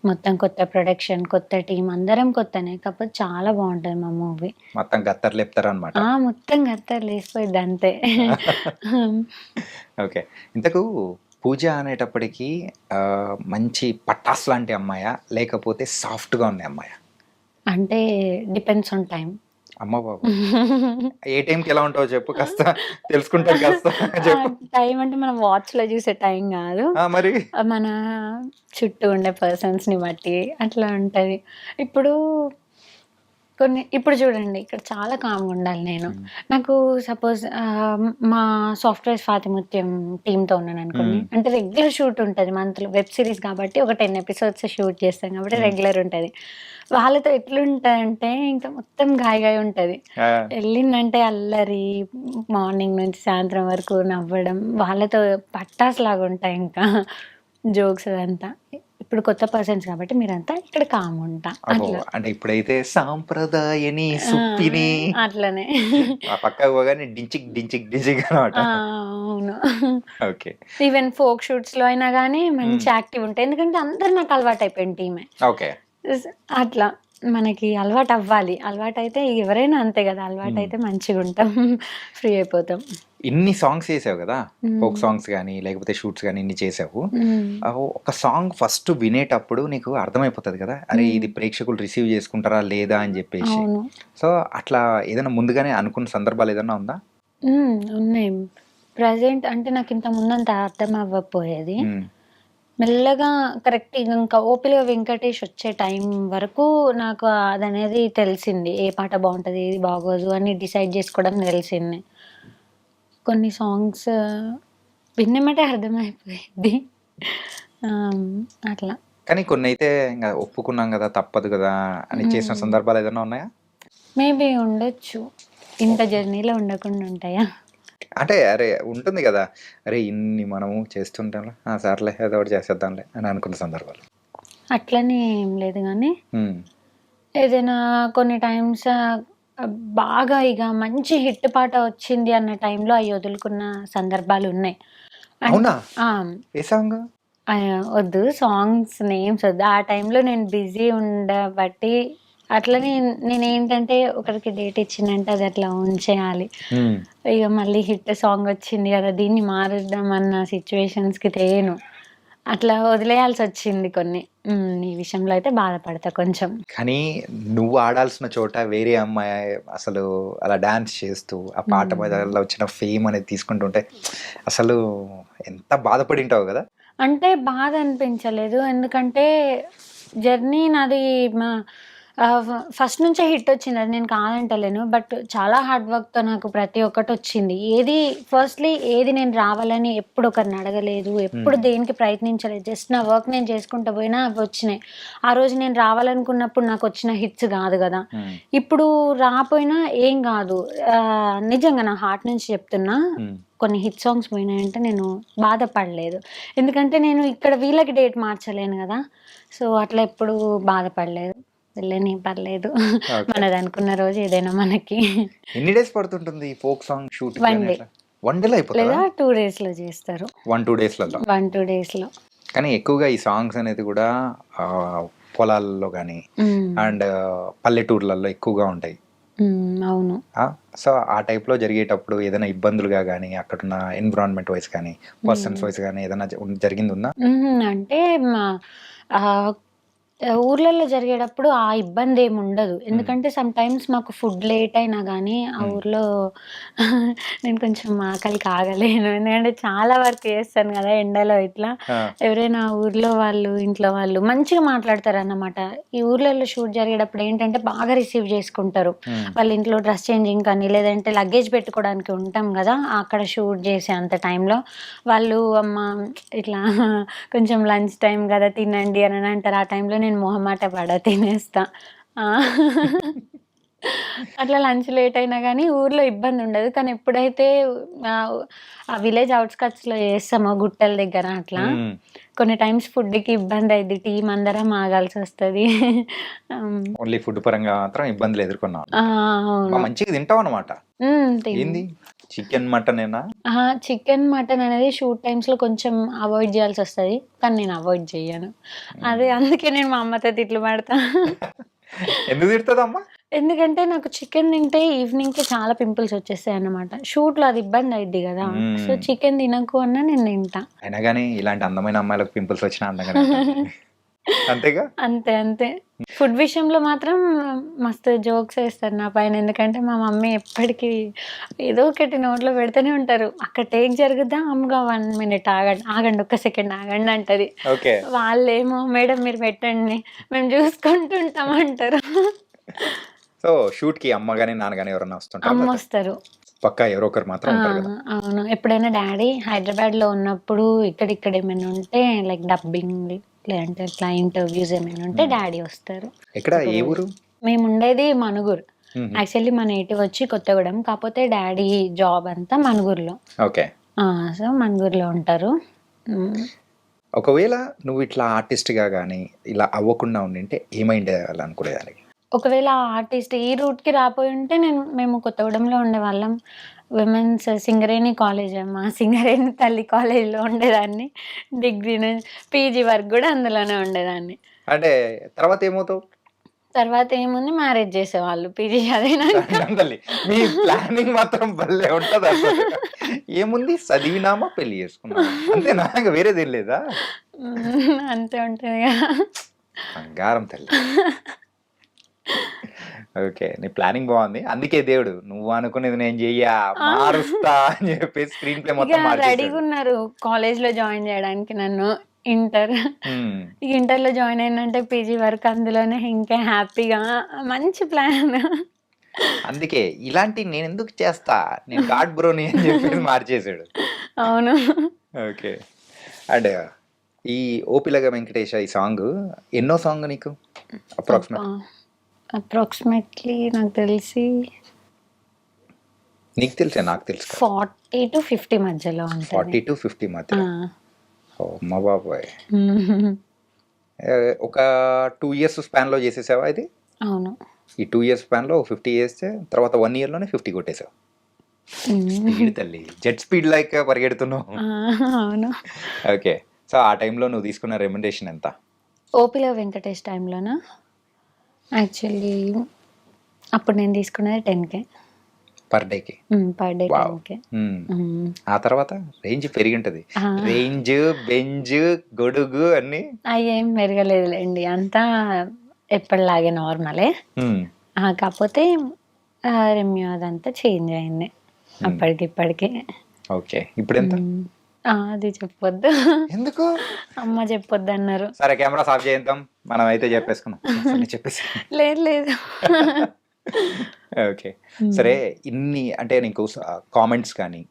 మొత్తం కొత్త ప్రొడక్షన్, కొత్త టీం, అందరం కొత్తనే, కాకపోతే చాలా బాగుంటుంది మా మూవీ. మొత్తం గత్తర్ లేపుతారు అనమాట. మొత్తం గత్తర్ లేసిపోయింది అంతే. ఓకే, ఇంతకు పూజ అనేటప్పటికీ మంచి పటాస్ లాంటి అమ్మాయా లేకపోతే సాఫ్ట్గా ఉన్న అమ్మాయా? అంటే డిపెండ్స్ ఆన్ టైం. అమ్మ బాబు, ఏ టైంకి ఎలా ఉంటావో చెప్పు, కాస్త తెలుసుకుంటాం కాస్త చెప్పు. టైం అంటే మనం వాచ్లో చూసే టైం కాదు, మరి మన చుట్టూ ఉండే పర్సన్స్ని బట్టి అట్లా ఉంటుంది. ఇప్పుడు చూడండి, ఇక్కడ చాలా కామ్గా ఉండాలి నేను. నాకు సపోజ్ మా సాఫ్ట్వేర్ స్వాతిముత్యం టీంతో ఉన్నాను అనుకోండి, అంటే రెగ్యులర్ షూట్ ఉంటుంది మంత్లో. వెబ్ సిరీస్ కాబట్టి ఒక 10 episodes షూట్ చేస్తాం కాబట్టి రెగ్యులర్ ఉంటుంది. వాళ్ళతో ఎట్లుంటుందంటే ఇంకా మొత్తం గాయ ఉంటుంది. వెళ్ళిందంటే అల్లరి, మార్నింగ్ నుంచి సాయంత్రం వరకు నవ్వడం, వాళ్ళతో పట్టాస్ లాగా ఉంటాయి, ఇంకా జోక్స్ అదంతా. ఇప్పుడు కొత్త పర్సన్స్ కాబట్టి మీరంతా ఇక్కడ కామ్ ఉంటా. అంటే ఇప్పుడైతే సాంప్రదాయని సుప్పిని అట్లనే పక్కకు పోగానే డించిక్ డించిక్ డించిక్ అనమాట. అవును. ఓకే, ఈవెన్ ఫోక్ షూట్స్ లో అయినా కానీ మంచి యాక్టివ్ ఉంటాయి, ఎందుకంటే అందరు నాకు అలవాటు అయిపోయింది టీమే. ఓకే, అట్లా మనకి అలవాటు అవ్వాలి. అలవాటు అయితే ఎవరైనా అంతే కదా, అలవాటు అయితే మంచిగా ఉంటాం, ఫ్రీ అయిపోతాం. ఇన్ని సాంగ్స్ చేసావు కదా, ఫోక్ సాంగ్స్ కానీ లేకపోతే షూట్స్ కానీ ఇన్ని చేసావు. ఒక సాంగ్ ఫస్ట్ వినేటప్పుడు నీకు అర్థమైపోతుంది కదా, అరే ఇది ప్రేక్షకులు రిసీవ్ చేసుకుంటారా లేదా అని చెప్పేసి. సో అట్లా ఏదైనా ముందుగానే అనుకున్న సందర్భాలు ఏదైనా ఉందా? ఉన్నాయి. ప్రజెంట్ అంటే నాకు ఇంత ముందంత అర్థం అవ్వకపోయేది. మెల్లగా కరెక్ట్ ఇంకా ఓపిగా వెంకటేష్ వచ్చే టైం వరకు నాకు అదనేది తెలిసింది, ఏ పాట బాగుంటుంది ఏది బాగోదు అని డిసైడ్ చేసుకోవడం తెలిసింది. కొన్ని సాంగ్స్ విన్నమంటే అర్థమైపోయింది అట్లా. కానీ కొన్ని అయితే ఇంకా ఒప్పుకున్నాం కదా తప్పదు కదా అని చేసిన సందర్భాలు ఏదైనా ఉన్నాయా? మేబీ ఉండొచ్చు, ఇంత జర్నీలో ఉండకుండా ఉంటాయా? అంటే అరే ఉంటుంది కదా, అరే ఇన్ని మనము చేస్తుంటాం, సర్లే ఏదో ఒకటి చేసేద్దాంలే అని అనుకున్న సందర్భాలు. అట్లనే ఏం లేదు కానీ ఏదైనా కొన్ని టైమ్స్ బాగా ఇక మంచి హిట్ పాట వచ్చింది అన్న టైంలో అవి వదులుకున్న సందర్భాలు ఉన్నాయి. అవునా? ఏ సాంగ్? వద్దు, సాంగ్స్ నేమ్స్ వద్దు. ఆ టైంలో నేను బిజీ ఉండబట్టి అట్లనే నేనేంటంటే ఒకరికి డేట్ ఇచ్చిందంటే అది అట్లా ఉంచేయాలి. ఇక మళ్ళీ హిట్ సాంగ్ వచ్చింది కదా, దీన్ని మారుద్దాం అన్న సిచ్యువేషన్స్కి తేను, అట్లా వదిలేయాల్సి వచ్చింది కొన్ని. ఈ విషయంలో అయితే బాధపడతా కొంచెం. కానీ నువ్వు ఆడాల్సిన చోట వేరే అమ్మాయి అసలు అలా డాన్స్ చేస్తూ ఆ పాట మీద వచ్చిన ఫేమ్ అనేది తీసుకుంటుంటే అసలు ఎంత బాధపడి ఉంటావు కదా. అంటే బాధ అనిపించలేదు, ఎందుకంటే జర్నీ నాది ఫస్ట్ నుంచే హిట్ వచ్చింది. అది నేను కాదంటలేను. బట్ చాలా హార్డ్ వర్క్‌తో నాకు ప్రతి ఒక్కటి వచ్చింది. ఏది నేను రావాలని ఎప్పుడు ఒకరిని అడగలేదు. ఎప్పుడు దేనికి ప్రయత్నించలేదు. జస్ట్ నా వర్క్ నేను చేసుకుంటూ పోయినా అవి వచ్చినాయి. ఆ రోజు నేను రావాలనుకున్నప్పుడు నాకు వచ్చిన హిట్స్ కాదు కదా! ఇప్పుడు రాపోయినా ఏం కాదు. నిజంగా నా హార్ట్ నుంచి చెప్తున్నా. కొన్ని హిట్ సాంగ్స్ పోయినాయంటే నేను బాధపడలేదు. ఎందుకంటే నేను ఇక్కడ వీళ్ళకి డేట్ మార్చలేను కదా! సో, అట్లా ఎప్పుడు బాధపడలేదు. వెళ్ళని పర్లేదు. మనది అనుకున్న రోజు ఏదైనా మనకి. ఎన్ని డేస్ పడుతుంటుంది ఈ ఫోక్ సాంగ్ షూట్? 1 డే. 1 డేలో అయిపోతుందా? లేదా 2 డేస్‌లో చేస్తారు. 1-2 డేస్‌లలో. 1-2 డేస్‌లో. కానీ ఎక్కువగా ఈ సాంగ్స్ అనేది కూడా పొలాల్లో కానీ అండ్ పల్లెటూర్లలో ఎక్కువగా ఉంటాయి. అవును. సో ఆ టైప్లో జరిగేటప్పుడు ఏదైనా ఇబ్బందులుగా కానీ అక్కడున్న ఎన్విరాన్మెంట్ వైజ్ కానీ పర్సన్స్ వైజ్ కానీ ఏదైనా జరిగింది ఉందా? అంటే ఊర్లలో జరిగేటప్పుడు ఆ ఇబ్బంది ఏమి ఉండదు. ఎందుకంటే సమ్ టైమ్స్ మాకు ఫుడ్ లేట్ అయినా కానీ ఆ ఊర్లో నేను కొంచెం ఆకలికి ఆగలేను. ఎందుకంటే చాలా వర్క్ చేస్తాను కదా ఎండలో ఇట్లా. ఎవరైనా ఊర్లో వాళ్ళు ఇంట్లో వాళ్ళు మంచిగా మాట్లాడతారన్నమాట. ఈ ఊర్లలో షూట్ జరిగేటప్పుడు ఏంటంటే బాగా రిసీవ్ చేసుకుంటారు. వాళ్ళ ఇంట్లో డ్రెస్ చేంజింగ్ కానీ లేదంటే లగేజ్ పెట్టుకోవడానికి ఉంటాం కదా అక్కడ షూట్ చేసే అంత టైంలో వాళ్ళు అమ్మ ఇట్లా కొంచెం లంచ్ టైం కదా తినండి అని అంటారు. ఆ టైంలో నేను మొహమాట తినేస్తా. అట్లా లంచ్ లేట్ అయినా కానీ ఊర్లో ఇబ్బంది ఉండదు. కానీ ఎప్పుడైతే ఆ విలేజ్ అవుట్‌స్కట్స్‌లో చేస్తామో గుట్టల దగ్గర అట్లా కొన్ని టైమ్స్ ఫుడ్‌కి ఇబ్బంది అయ్యిద్ది. టీమ్ అందరం ఆగాల్సి వస్తుంది. ఓన్లీ ఫుడ్ పరంగా మాత్రం ఇబ్బందులు ఎదుర్కొన్నావు. అవును. మంచిగా తింటావు అనమాట. ఏంది చికెన్ మటనేనా? చికెన్ మటన్ అనేది షూట్ టైమ్స్‌లో కొంచెం అవాయిడ్ చేయాల్సి వస్తుంది. కానీ నేను అవాయిడ్ చేయను. అదే అందుకే నేను మా అమ్మతో తిట్లు పడతా. ఎందుకు తిడుతుందమ్మా? ఎందుకంటే నాకు చికెన్ తింటే ఈవినింగ్‌కి చాలా పింపుల్స్ వచ్చేస్తాయి అన్నమాట. షూట్‌లో అది ఇబ్బంది అయ్యిద్ది కదా! సో చికెన్ తినకు అన్నా నేను తింటా. అయినా కానీ ఇలాంటి అందమైన అమ్మాయిలకు పింపుల్స్ వచ్చినా అందంగానే ఉంటుంది. అంతేగా? అంతే. ఫుడ్ విషయంలో మాత్రం మస్తు జోక్స్ వేస్తారు నా పైన. ఎందుకంటే మా మమ్మీ ఎప్పటికీ ఏదో ఒకటి నోట్లో పెడుతూనే ఉంటారు. అక్కడ టేక్ జరుగుద్దా అమ్మగా 1 మినిట్ ఆగండి ఒక్క సెకండ్ ఆగండి అంటది. వాళ్ళేమో మేడం మీరు పెట్టండి మేము చూసుకుంటుంటాం అంటారు. సో షూట్ కి అమ్మ గానీ నాన్న గానీ ఎవరైనా వస్తుంటారా? అమ్మ వస్తారు. పక్కా ఎవరో ఒకరు మాత్రం ఉంటారు కదా. అవును. ఎప్పుడైనా డాడీ హైదరాబాద్‌లో ఉన్నప్పుడు ఇక్కడ ఏమైనా ఉంటే లైక్ డబ్బింగ్ లేదంటే ఇట్లా ఇంటర్వ్యూస్ ఏమైనా ఉంటే డాడీ వస్తారు. ఎక్కడ ఏ ఊరు? మేము ఉండేది మనుగురు. యాక్చువల్లీ మా నేటివ్ వచ్చి కొత్తగూడెం. కాకపోతే డాడీ జాబ్ అంతా మనుగురులో. ఓకే. సో మనుగురులో ఉంటారు. ఒకవేళ నువ్వు ఇట్లా ఆర్టిస్ట్‌గా గానీ ఇలా అవ్వకుండా ఉండింటే ఏమైండే అనుకునేదానికి? ఒకవేళ ఆర్టిస్ట్ ఈ రూట్‌కి రాపోయి ఉంటే మేము కొత్తగూడెంలో ఉండేవాళ్ళం. విమెన్స్ సింగరేణి కాలేజ్ మా సింగరేణి తల్లి కాలేజ్‌లో ఉండేదాన్ని. డిగ్రీ పీజీ వరకు కూడా అందులోనే ఉండేదాన్ని. అంటే తర్వాత ఏమవుతావు? తర్వాత ఏముంది మ్యారేజ్ చేసేవాళ్ళు పీజీ చదివినాక. మీ ప్లానింగ్ మాత్రం భలే ఉంటది అసలు. ఏముంది చదివినామా పెళ్లి చేసుకున్నామా అంతేనా? ఇంకా వేరేదేం లేదా? అంతే ఉంటుంది కదా. బంగారం తల్లి. ఓకే. నీ ప్లానింగ్ బాగుంది. అందుకే దేవుడు నువ్వు అనుకునేది నేను చెయ్యా మారుస్తా అని చెప్పి స్క్రీన్ ప్లే మొత్తం మార్చేసాడు. రెడీగా ఉన్నారు కాలేజ్‌లో జాయిన్ చేయడానికి నన్ను. ఇంటర్‌లో జాయిన్ అయినంటే పీజీ వరకు అందులోనే ఇంకా హ్యాపీగా మంచి ప్లాన్. అందుకే ఇలాంటి నేను ఎందుకు చేస్తా నేను గాడ్ బ్రోని అని చెప్పి మార్చేసాడు. అవును. ఓకే. అండ్ ఈ ఓపిలగ వెంకటేశ ఈ సాంగ్ ఎన్నో సాంగ్ నీకు అప్రాక్సిమేట్లీ నాకు తెలిసి నీకు తెలుసా నాకు తెలుసు 40-50 మధ్యలో ఉంటుంది. 40-50 మధ్య. ఓ మా బాబాయ్. ఒక 2 ఇయర్స్ స్పాన్ లో చేసేసావా ఇది? అవును. ఈ 2 ఇయర్స్ స్పాన్ లో 50 చేస్తే తర్వాత 1 ఇయర్ లోనే 50 కొట్టేసావు. స్పీడ్ తల్లి జెట్ స్పీడ్ లైక్ పరిగెడుతున్నావు. అవును. ఓకే. సో ఆ టైంలో నువ్వు తీసుకున్న రెమ్యునరేషన్ ఎంత? ఓపిల వెంకటేష్ టైంలోనా? యాక్చువల్లీ అప్పుడు నేను తీసుకున్నది 10K పర్ డేకి. Per day 10K. ఆ తర్వాత రేంజ్ పెరిగి ఉంటది. రేంజ్ బెంజ్ గొడుగు అన్ని అయ్యేం పెరగలేదులేండి. అంతా ఎప్పటిలాగే నార్మలే. కాకపోతే రెమ్యూ అదంతా చేంజ్ అయింది అప్పటికి ఇప్పటికి. ఓకే. ఇప్పుడు ఎంత? అది చెప్పొద్దు. ఎందుకు? అమ్మ చెప్పొద్దు అన్నారు. సరే కెమెరా ఆఫ్ చేద్దాం, మనం అయితే చెప్పేసుకున్నాం. అసలు చెప్పేసి లేదు లేదు. ఓకే. సరే, ఇన్ని అంటే నీకు కామెంట్స్ కానీ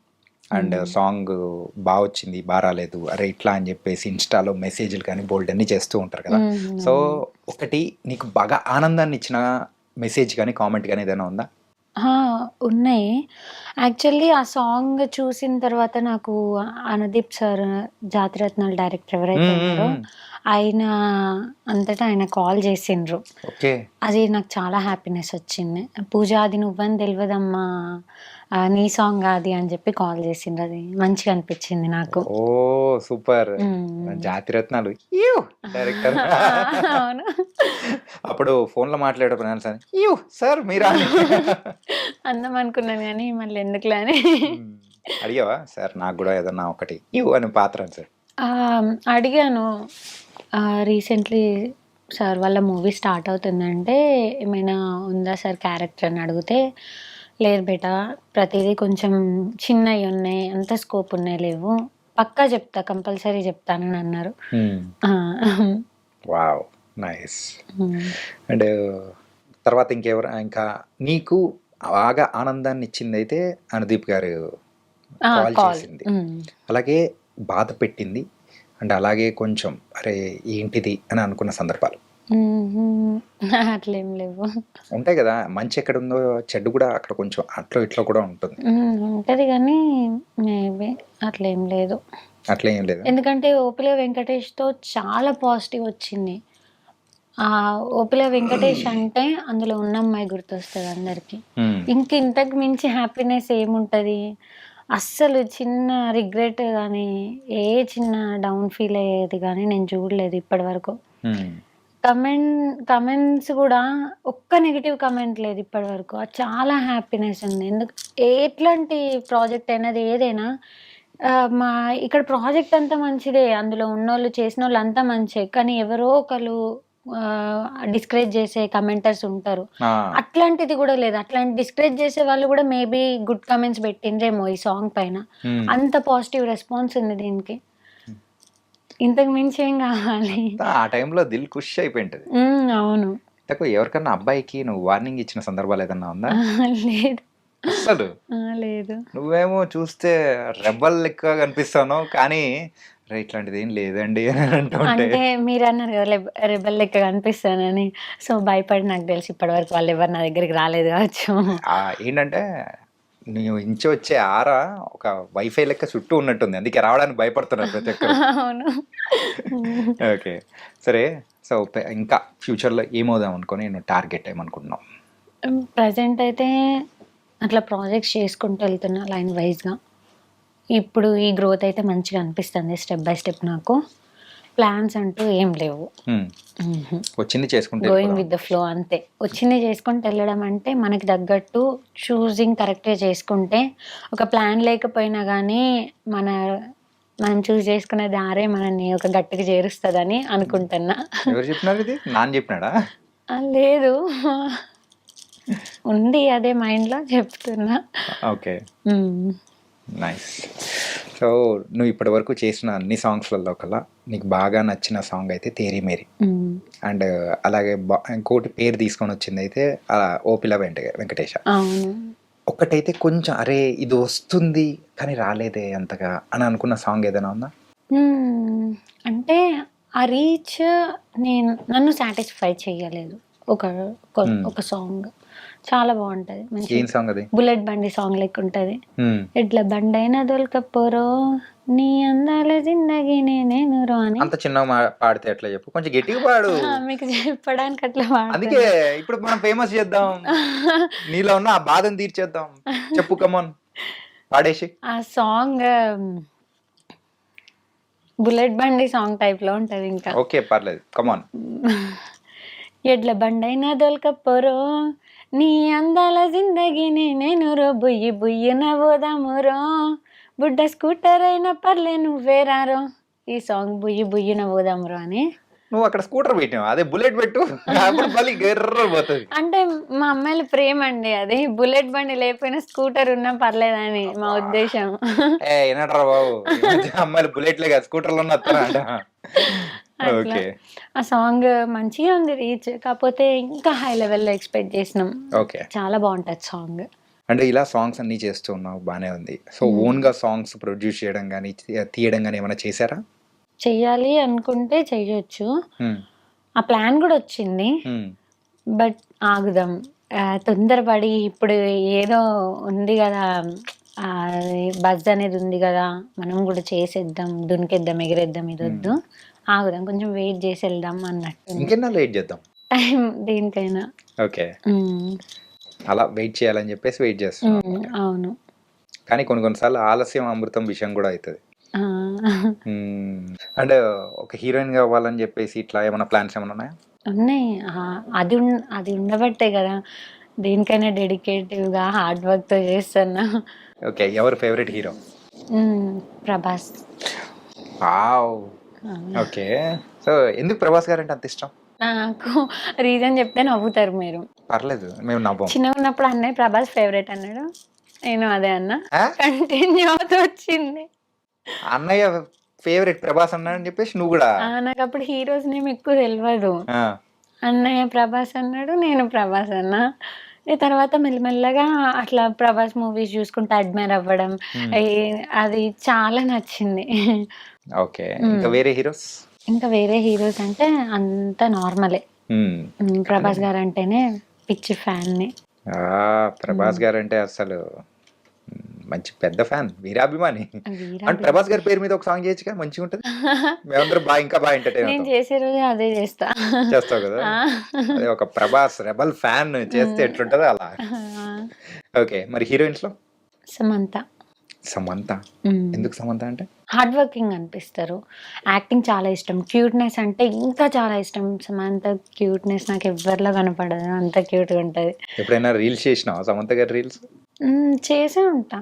అండ్ సాంగ్ బాగా వచ్చింది, బాగా రాలేదు, అరే ఇట్లా అని చెప్పేసి ఇన్స్టాలో మెసేజ్లు కానీ బోల్డ్ అన్ని చేస్తూ ఉంటారు కదా. సో ఒకటి నీకు బాగా ఆనందాన్ని ఇచ్చిన మెసేజ్ కానీ కామెంట్ కానీ ఏదైనా ఉందా? ఉన్నాయి. యాక్చువల్లీ ఆ సాంగ్ చూసిన తర్వాత నాకు అనుదీప్ సార్, జాతిరత్నాలు డైరెక్టర్ ఎవరైతే ఉన్నారో ఆయన అంతటా ఆయన కాల్ చేసిండ్రు. ఓకే. అది నాకు చాలా హ్యాపీనెస్ వచ్చింది. పూజ అది నువ్వని తెలియదమ్మా, నీ సాంగ్ అది అని చెప్పి కాల్ చేసిండ్రు. అది మంచిగా అనిపించింది నాకు. ఓ సూపర్. జాతిరత్నాలు డైరెక్టర్. అవును. అప్పుడు ఫోన్ లో మాట్లాడేప్పుడు సార్ మీరా అందం అనుకున్నాను కానీ మళ్ళీ ఎందుకులే అని అడిగావా? సార్ నాకు కూడా ఏదన్నా ఒకటి అని పాత్ర సార్ అడిగాను. రీసెంట్లీ సార్ వాళ్ళ మూవీ స్టార్ట్ అవుతుందంటే ఏమైనా ఉందా సార్ క్యారెక్టర్ అని అడిగితే, లేదు బేటా ప్రతిదీ కొంచెం చిన్నవి ఉన్నాయి, అంత స్కోప్ ఉన్నాయి లేవు, పక్కా చెప్తా, కంపల్సరీ చెప్తానని అన్నారు. Wow, nice. అండ్ తర్వాత ఇంకెవరు, ఇంకా నీకు బాగా ఆనందాన్ని ఇచ్చింది అయితే అనుదీప్ గారు కాల్ చేసింది, అలాగే బాధ పెట్టింది అండ్ అలాగే కొంచెం అరే ఏంటిది అని అనుకున్న సందర్భాలు అట్లేం లేవు. ఉంటాయి కదా, మంచి ఎక్కడ ఉందో చెడ్డు కూడా అక్కడ కొంచెం అట్లో ఇట్లో కూడా ఉంటుంది. ఉంటది కానీ మేబీ అట్లేం లేదు. అట్లేం లేదు, ఎందుకంటే ఓపిల వెంకటేష్తో చాలా పాజిటివ్ వచ్చింది. ఓపిల వెంకటేష్ అంటే అందులో ఉన్న అమ్మాయి గుర్తొస్తుంది అందరికి. ఇంతకు మించి హ్యాపీనెస్ ఏముంటది? అస్సలు చిన్న రిగ్రెట్ కానీ ఏ చిన్న డౌన్ ఫీల్ అయ్యేది కానీ నేను చూడలేదు ఇప్పటి వరకు. కమెంట్స్ కూడా ఒక్క నెగిటివ్ కమెంట్ లేదు ఇప్పటి వరకు. చాలా హ్యాపీనెస్ ఉంది. ఎట్లాంటి ప్రాజెక్ట్ అయినది ఏదైనా మా ఇక్కడ ప్రాజెక్ట్ అంతా మంచిదే, అందులో ఉన్నోళ్ళు చేసిన వాళ్ళు అంతా మంచిదే, కానీ ఎవరో ఒకరు డిస్కరేజ్ చేసే కమెంటర్స్ ఉంటారు. అట్లాంటిది కూడా లేదు. అట్లాంటి డిస్కరేజ్ చేసే వాళ్ళు కూడా మేబీ గుడ్ కమెంట్స్ పెట్టిండ్రేమో ఈ సాంగ్ పైన. అంత పాజిటివ్ రెస్పాన్స్ ఉంది దీనికి. ఇంతకు మించి ఏం కావాలి? ఆ టైంలో దిల్ ఖుష్ అయిపోయింటది. అవును. ఎవరికన్నా అబ్బాయికి నువ్వు వార్నింగ్ ఇచ్చిన సందర్భాలు ఏదన్నా ఉందా? లేదు అసలు లేదు. నువ్వేమో చూస్తే రెబల్ లెక్క కనిపిస్తాను, కానీ ఇట్లాంటిది ఏం లేదండి అంటే మీరు అన్నారు కదా రెబల్ లెక్క కనిపిస్తానని, సో భయపడి నాకు తెలిసి ఇప్పటి వరకు వాళ్ళు ఎవరు నా దగ్గరికి రాలేదు కావచ్చు. ఏంటంటే నువ్వు ఇంచి వచ్చే ఆరా ఒక వైఫై లెక్క చుట్టూ ఉన్నట్టుంది, అందుకే రావడానికి భయపడుతున్నారు ప్రతి ఒక్కరు. అవును. ఓకే, సరే. సో ఇంకా ఫ్యూచర్లో ఏమవుదాం అనుకుని నేను టార్గెట్ ఏమనుకుంటున్నావు? ప్రజెంట్ అయితే అట్లా ప్రాజెక్ట్స్ చేసుకుంటూ వెళ్తున్నా లైన్ వైజ్గా. ఇప్పుడు ఈ గ్రోత్ అయితే మంచిగా అనిపిస్తుంది స్టెప్ బై స్టెప్. నాకు ప్లాన్స్ అంటూ ఏం లేవు. వచ్చింది చేసుకుంటే గోయింగ్ విత్ ద ఫ్లో అంతే. వచ్చింది చేసుకుంటూ వెళ్ళడం అంటే మనకి తగ్గట్టు చూసింగ్ కరెక్ట్గా చేసుకుంటే, ఒక ప్లాన్ లేకపోయినా కానీ మనం చూస్ చేసుకునే దారే మనల్ని ఒక గట్టికి చేరుస్తుందని అనుకుంటున్నా. ఎవరు చెప్పినారు ఇది? నాన్న చెప్పినాడా? లేదు, ఉంది అదే మైండ్లో చెప్తున్నా. Okay, nice. సో నువ్వు ఇప్పటి వరకు చేసిన అన్ని సాంగ్స్లలో కల్లా నీకు బాగా నచ్చిన సాంగ్ అయితే తేరీ మేరీ, అండ్ అలాగే ఇంకోటి పేరు తీసుకొని వచ్చింది అయితే ఓపిల వెంకటేష. ఒక్కటైతే కొంచెం అరే ఇది వస్తుంది కానీ రాలేదే అంతగా అని అనుకున్న సాంగ్ ఏదైనా ఉందా? అంటే ఆ రీచ్ నన్ను సాటిస్ఫై చేయలేదు. ఒక సాంగ్ చాలా బాగుంటది, మంచి సాంగ్ అది. బుల్లెట్ బండి సాంగ్ లెక్క ఉంటది. ఎట్లా బండి అయినా దొలకపోరో నీ అందాల జిందగీ నేను రో అని. అంత చిన్న పాడితే ఎట్లా చెప్పు, కొంచెం గట్టిగా పాడు. మీకు చెప్పడానికి అట్లా అందుకే ఇప్పుడు మనం ఫేమస్ చేద్దాం, నీలో ఉన్న ఆ బాధను తీర్చేద్దాం. చెప్పు, కమాన్ పాడేసి. ఆ సాంగ్ బుల్లెట్ బండి సాంగ్ టైప్ లో ఉంటది. ఇంకా ఓకే, పర్లేదు, కమాన్. ఎడ్ల బండైనా దొలకపోరో నీ అందాల జిందగీని నేను రో బుయ్యి బుయ్యి నవ్వుదామురో బుడ్డ స్కూటర్ అయినా పర్లే నువ్వేరారో. ఈ సాంగ్ బుయ్యి బుయ్యి నవ్వుదామురో అని నువ్వు అక్కడ స్కూటర్ పెట్టావు, అదే బుల్లెట్ పెట్టు, అప్పుడు మళ్ళీ గెర్ర పోతుంది. అంటే మా అమ్మాయిల ప్రేమ అండి అది. బుల్లెట్ బండి లేకపోయినా స్కూటర్ ఉన్నా పర్లేదని మా ఉద్దేశం. ఏనట్రా బాబు, ఈ మధ్య అమ్మాయిలు బుల్లెట్లే కాదు స్కూటర్లో వస్తారా అంట. అట్లా ఓకే ఆ సాంగ్ మంచిగా ఉంది రీచ్. కాకపోతే ఇంకా హై లెవెల్లో ఎక్స్పెక్ట్ చేసినాం. ఓకే. చాలా బాగుంటది సాంగ్. అంటే ఇలా సాంగ్స్ అన్ని చేస్తూ ఉన్నావు, బానే ఉంది. సో ఓన్ గా సాంగ్స్ ప్రొడ్యూస్ చేయడం కానీ తీయడం కానీ ఏమైనా చేశారా? చెయ్యాలి అనుకుంటే చెయ్యొచ్చు. హ్మ్. ఆ ప్లాన్ కూడా వచ్చింది. హ్మ్. బట్ ఆగుదాం. తొందరపడి ఇప్పుడు ఏదో ఉంది కదా, బజ్ అనేది ఉంది కదా, మనం కూడా చేసేద్దాం, దునికేద్దాం, ఎగిరేద్దాం, ఇది వద్దు, ఆగుదాం, కొంచెం వెయిట్ చేసి వెళ్దాం అన్నట్టు. ఇంకెన్నా లేట్ చేద్దాం టైం దేనికైనా. ఓకే. ఉమ్, అలా వెయిట్ చేయాలని చెప్పేసి వెయిట్ చేస్తున్నాం. అవును. కానీ కొన్నిసార్లు ఆలస్యం అమృతం విషయం కూడా అవుతుంది. ఆ, అంటే ఒక హీరోయిన్ గా అవ్వాలని చెప్పేసి ఇట్లా ఏమైనా ప్లాన్స్ ఏమైనా ఉన్నాయా? ఉన్నాయి. అది ఉండబట్టే కదా దేనికైనా డెడికేటివ్గా హార్డ్ వర్క్తో చేస్తున్నా. ఓకే. ఎవరు favourite hero? Prabhas. Okay. So ఎందుకు ప్రభాస్ గారు అంటే అంత ఇష్టం? నాకు రీజన్ చెప్తే నవ్వుతారు మీరు. పర్లేదు, మేము నవ్వం. చిన్నగా ఉన్నప్పుడు అన్నయ్య ప్రభాస్ ఫేవరెట్ అన్నాడు, నేను అదే అన్నా, కంటిన్యూ అవుతూ వచ్చింది. అన్నయ్య ఫేవరెట్ ప్రభాస్ అన్నాడని చెప్పేసి నువ్వు కూడా? నాకు అప్పుడు హీరోస్ నేమ్ ఎక్కువ తెలియదు. అన్నయ్య ప్రభాస్ అన్నాడు, నేను ప్రభాస్ అన్నా. తర్వాత మెల్లమెల్లగా అట్లా ప్రభాస్ మూవీస్ చూసుకుంటూ అడ్మైర్ అవ్వడం, అది చాలా నచ్చింది. ఓకే. ఇంకా వేరే హీరోస్? ఇంకా వేరే హీరోస్ అంటే అంత నార్మలే. ప్రభాస్ గారు అంటేనే పిచ్చి ఫ్యాన్ని. ప్రభాస్ గారు అంటే అసలు మంచి పెద్ద ఫ్యాన్, వీరాభిమాని. అంటే ప్రభాస్ గారి పేరు మీద ఒక సాంగ్ చేయొచ్చుగా, మంచిగా ఉంటుంది. మేమందరం ఇంకా బాగా ఎంటర్టైన్ నేను చేసే రోజు అదే చేస్తావు కదా. అదే ఒక ప్రభాస్ రెబల్ ఫ్యాన్ చేస్తే ఎట్లుంటదో అలా. ఓకే. మరి హీరోయిన్స్ లో? సమంత. సమంత. ఎందుకు సమంత అంటే? హార్డ్ వర్కింగ్ అనిపిస్తారు, యాక్టింగ్ చాలా ఇష్టం, క్యూట్నెస్ అంటే ఇంకా చాలా ఇష్టం. సమంత క్యూట్నెస్ నాకు ఎవరిలో కనపడదు, అంత క్యూట్గా ఉంటుంది. ఎప్పుడైనా రీల్స్ చేసినావా సమంత గారి రీల్స్? చేసే ఉంటా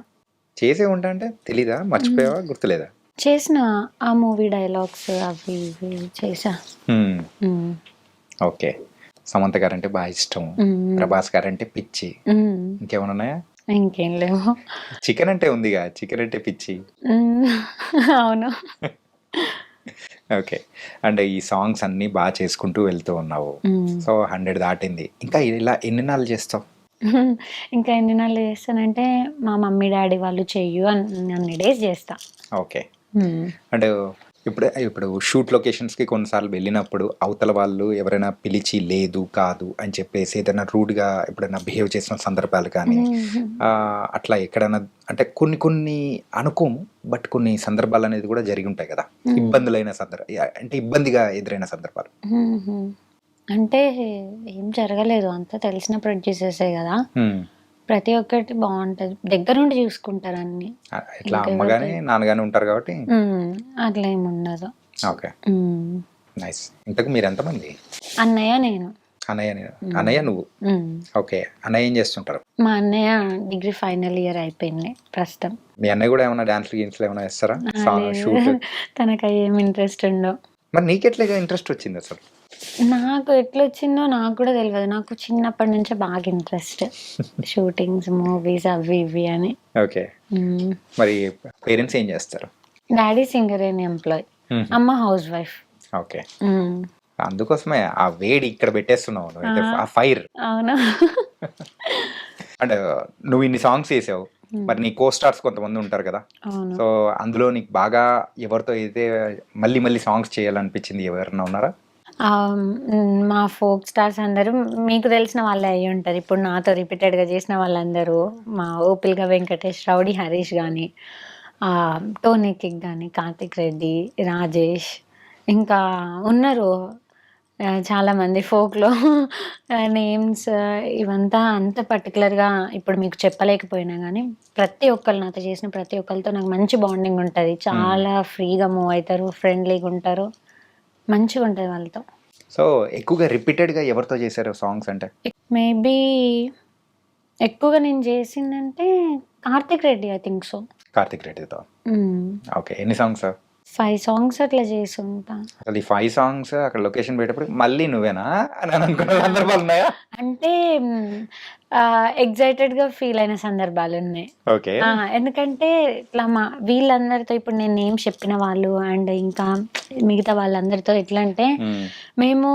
అంటే తెలీదా, మర్చిపోయావా, గుర్తులేదా? చేసిన ఆ మూవీ డైలాగ్స్ అవి ఇవి చేసా. ఓకే. సమంత గారు అంటే బాగా ఇష్టం, ప్రభాస్ గారు అంటే పిచ్చి. ఇంకేమైనా ఉన్నాయా? ఇంకేం లేవు. చికెన్ అంటే ఉందిగా, చికెన్ అంటే పిచ్చి. అవును. ఓకే. అంటే ఈ సాంగ్స్ అన్ని బాగా చేసుకుంటూ వెళ్తూ ఉన్నావు. సో 100 దాటింది. ఇంకా ఇలా ఎన్ని నాళ్ళు చేస్తావు? ఇంకా ఎన్ని నెలలు చేస్తానంటే మా మమ్మీ డాడీ వాళ్ళు చెయ్యు అన్ని డేస్ చేస్తా. ఓకే. అంటే ఇప్పుడు షూట్ లొకేషన్స్కి కొన్నిసార్లు వెళ్ళినప్పుడు అవతల వాళ్ళు ఎవరైనా పిలిచి లేదు కాదు అని చెప్పేసి ఏదైనా రూడ్గా ఎప్పుడైనా బిహేవ్ చేసిన సందర్భాలు కానీ అట్లా ఎక్కడైనా, అంటే కొన్ని అనుకోము, బట్ కొన్ని సందర్భాలు అనేది కూడా జరిగి ఉంటాయి కదా, ఇబ్బందులైన అంటే ఇబ్బందిగా ఎదురైన సందర్భాలు? అంటే ఏం జరగలేదు, అంతా తెలిసిన ప్రొడ్యూసర్సే కదా, ప్రతి ఒక్కటి బాగుంటది, దగ్గర నుండి చూసుకుంటారు అన్ని. ఇట్లా అమ్మగాని నాన్నగాని ఉంటారు కాబట్టి అట్లా ఏమి ఉండదు. ఓకే. నైస్. ఇంతకు మీరు ఎంతమంది? అన్నయ్య, నేను. అన్నయ్య నువ్వు. ఓకే. అన్నయ్య ఏం చేస్తుంటారు? మా అన్నయ్య డిగ్రీ ఫైనల్ ఇయర్ అయిపోయింది ప్రస్తుతం. మీ అన్నయ్య కూడా ఏమైనా డాన్స్ ఏమైనా వేస్తారా? తనకు ఏం ఇంట్రెస్ట్ ఉండవు. మరి నీకెట్లా ఇంట్రెస్ట్ వచ్చింది అసలు? నాకు ఎట్లా వచ్చిందో నాకు కూడా తెలియదు, నాకు చిన్నప్పటి నుంచే బాగా ఇంట్రెస్ట్, షూటింగ్స్, మూవీస్ అవి ఇవి అని. ఓకే. మరి పేరెంట్స్ ఏం చేస్తారు? డాడీ సింగర్ అండ్ ఎంప్లాయ్, అమ్మ హౌస్ వైఫ్. ఓకే. అందుకోసమే ఆ వేడి ఇక్కడ పెట్టేస్తున్నావు, ఆ ఫైర్. అవును. అంటే నువ్వు ఇన్ని సాంగ్స్ చేసావు, మరి నీ కో స్టార్స్ కొంతమంది ఉంటారు కదా, సో అందులో నీకు బాగా ఎవరితో అయితే మళ్ళీ సాంగ్స్ చేయాలనిపించింది ఎవరైనా ఉన్నారా? మా ఫోక్ స్టార్స్ అందరూ మీకు తెలిసిన వాళ్ళే అయ్యి ఉంటారు. ఇప్పుడు నాతో రిపీటెడ్గా చేసిన వాళ్ళందరూ మా ఓపిల్గా వెంకటేష్, రౌడీ హరీష్ కానీ, టోనీ కిక్ కానీ, కార్తిక్ రెడ్డి, రాజేష్, ఇంకా ఉన్నారు చాలామంది ఫోక్లో. నేమ్స్ ఇవంతా అంత పర్టికులర్గా ఇప్పుడు మీకు చెప్పలేకపోయినా కానీ ప్రతి ఒక్కరు నాతో చేసిన ప్రతి ఒక్కరితో నాకు మంచి బాండింగ్ ఉంటుంది, చాలా ఫ్రీగా మూవ్ అవుతారు, ఫ్రెండ్లీగా ఉంటారు, మంచిగా ఉంటుంది వాళ్ళతో. సో ఎక్కువగా రిపీటెడ్గా ఎవరితో చేశారు సాంగ్స్ అంటే? మేబీ ఎక్కువగా నేను చేసిందంటే Karthik Reddy, I think so. Karthik రెడ్డితో. ఓకే. ఎన్ని సాంగ్స్? 5 సాంగ్స్ అట్లా చేసి ఉంటా. అసలు ఈ 5 సాంగ్స్ అక్కడ లొకేషన్ పెట్టేప్పుడు మళ్ళీ నువ్వేనా అని అనుకున్న సందర్భాలు ఉన్నాయా? అంటే ఎక్సైటెడ్‌గా ఫీల్ అయిన సందర్భాలున్నాయి. ఓకే. ఎందుకంటే ఇట్లా వీళ్ళందరితో ఇప్పుడు నేను నేమ్స్ చెప్పిన వాళ్ళు అండ్ ఇంకా మిగతా వాళ్ళందరితో ఎట్లా అంటే మేము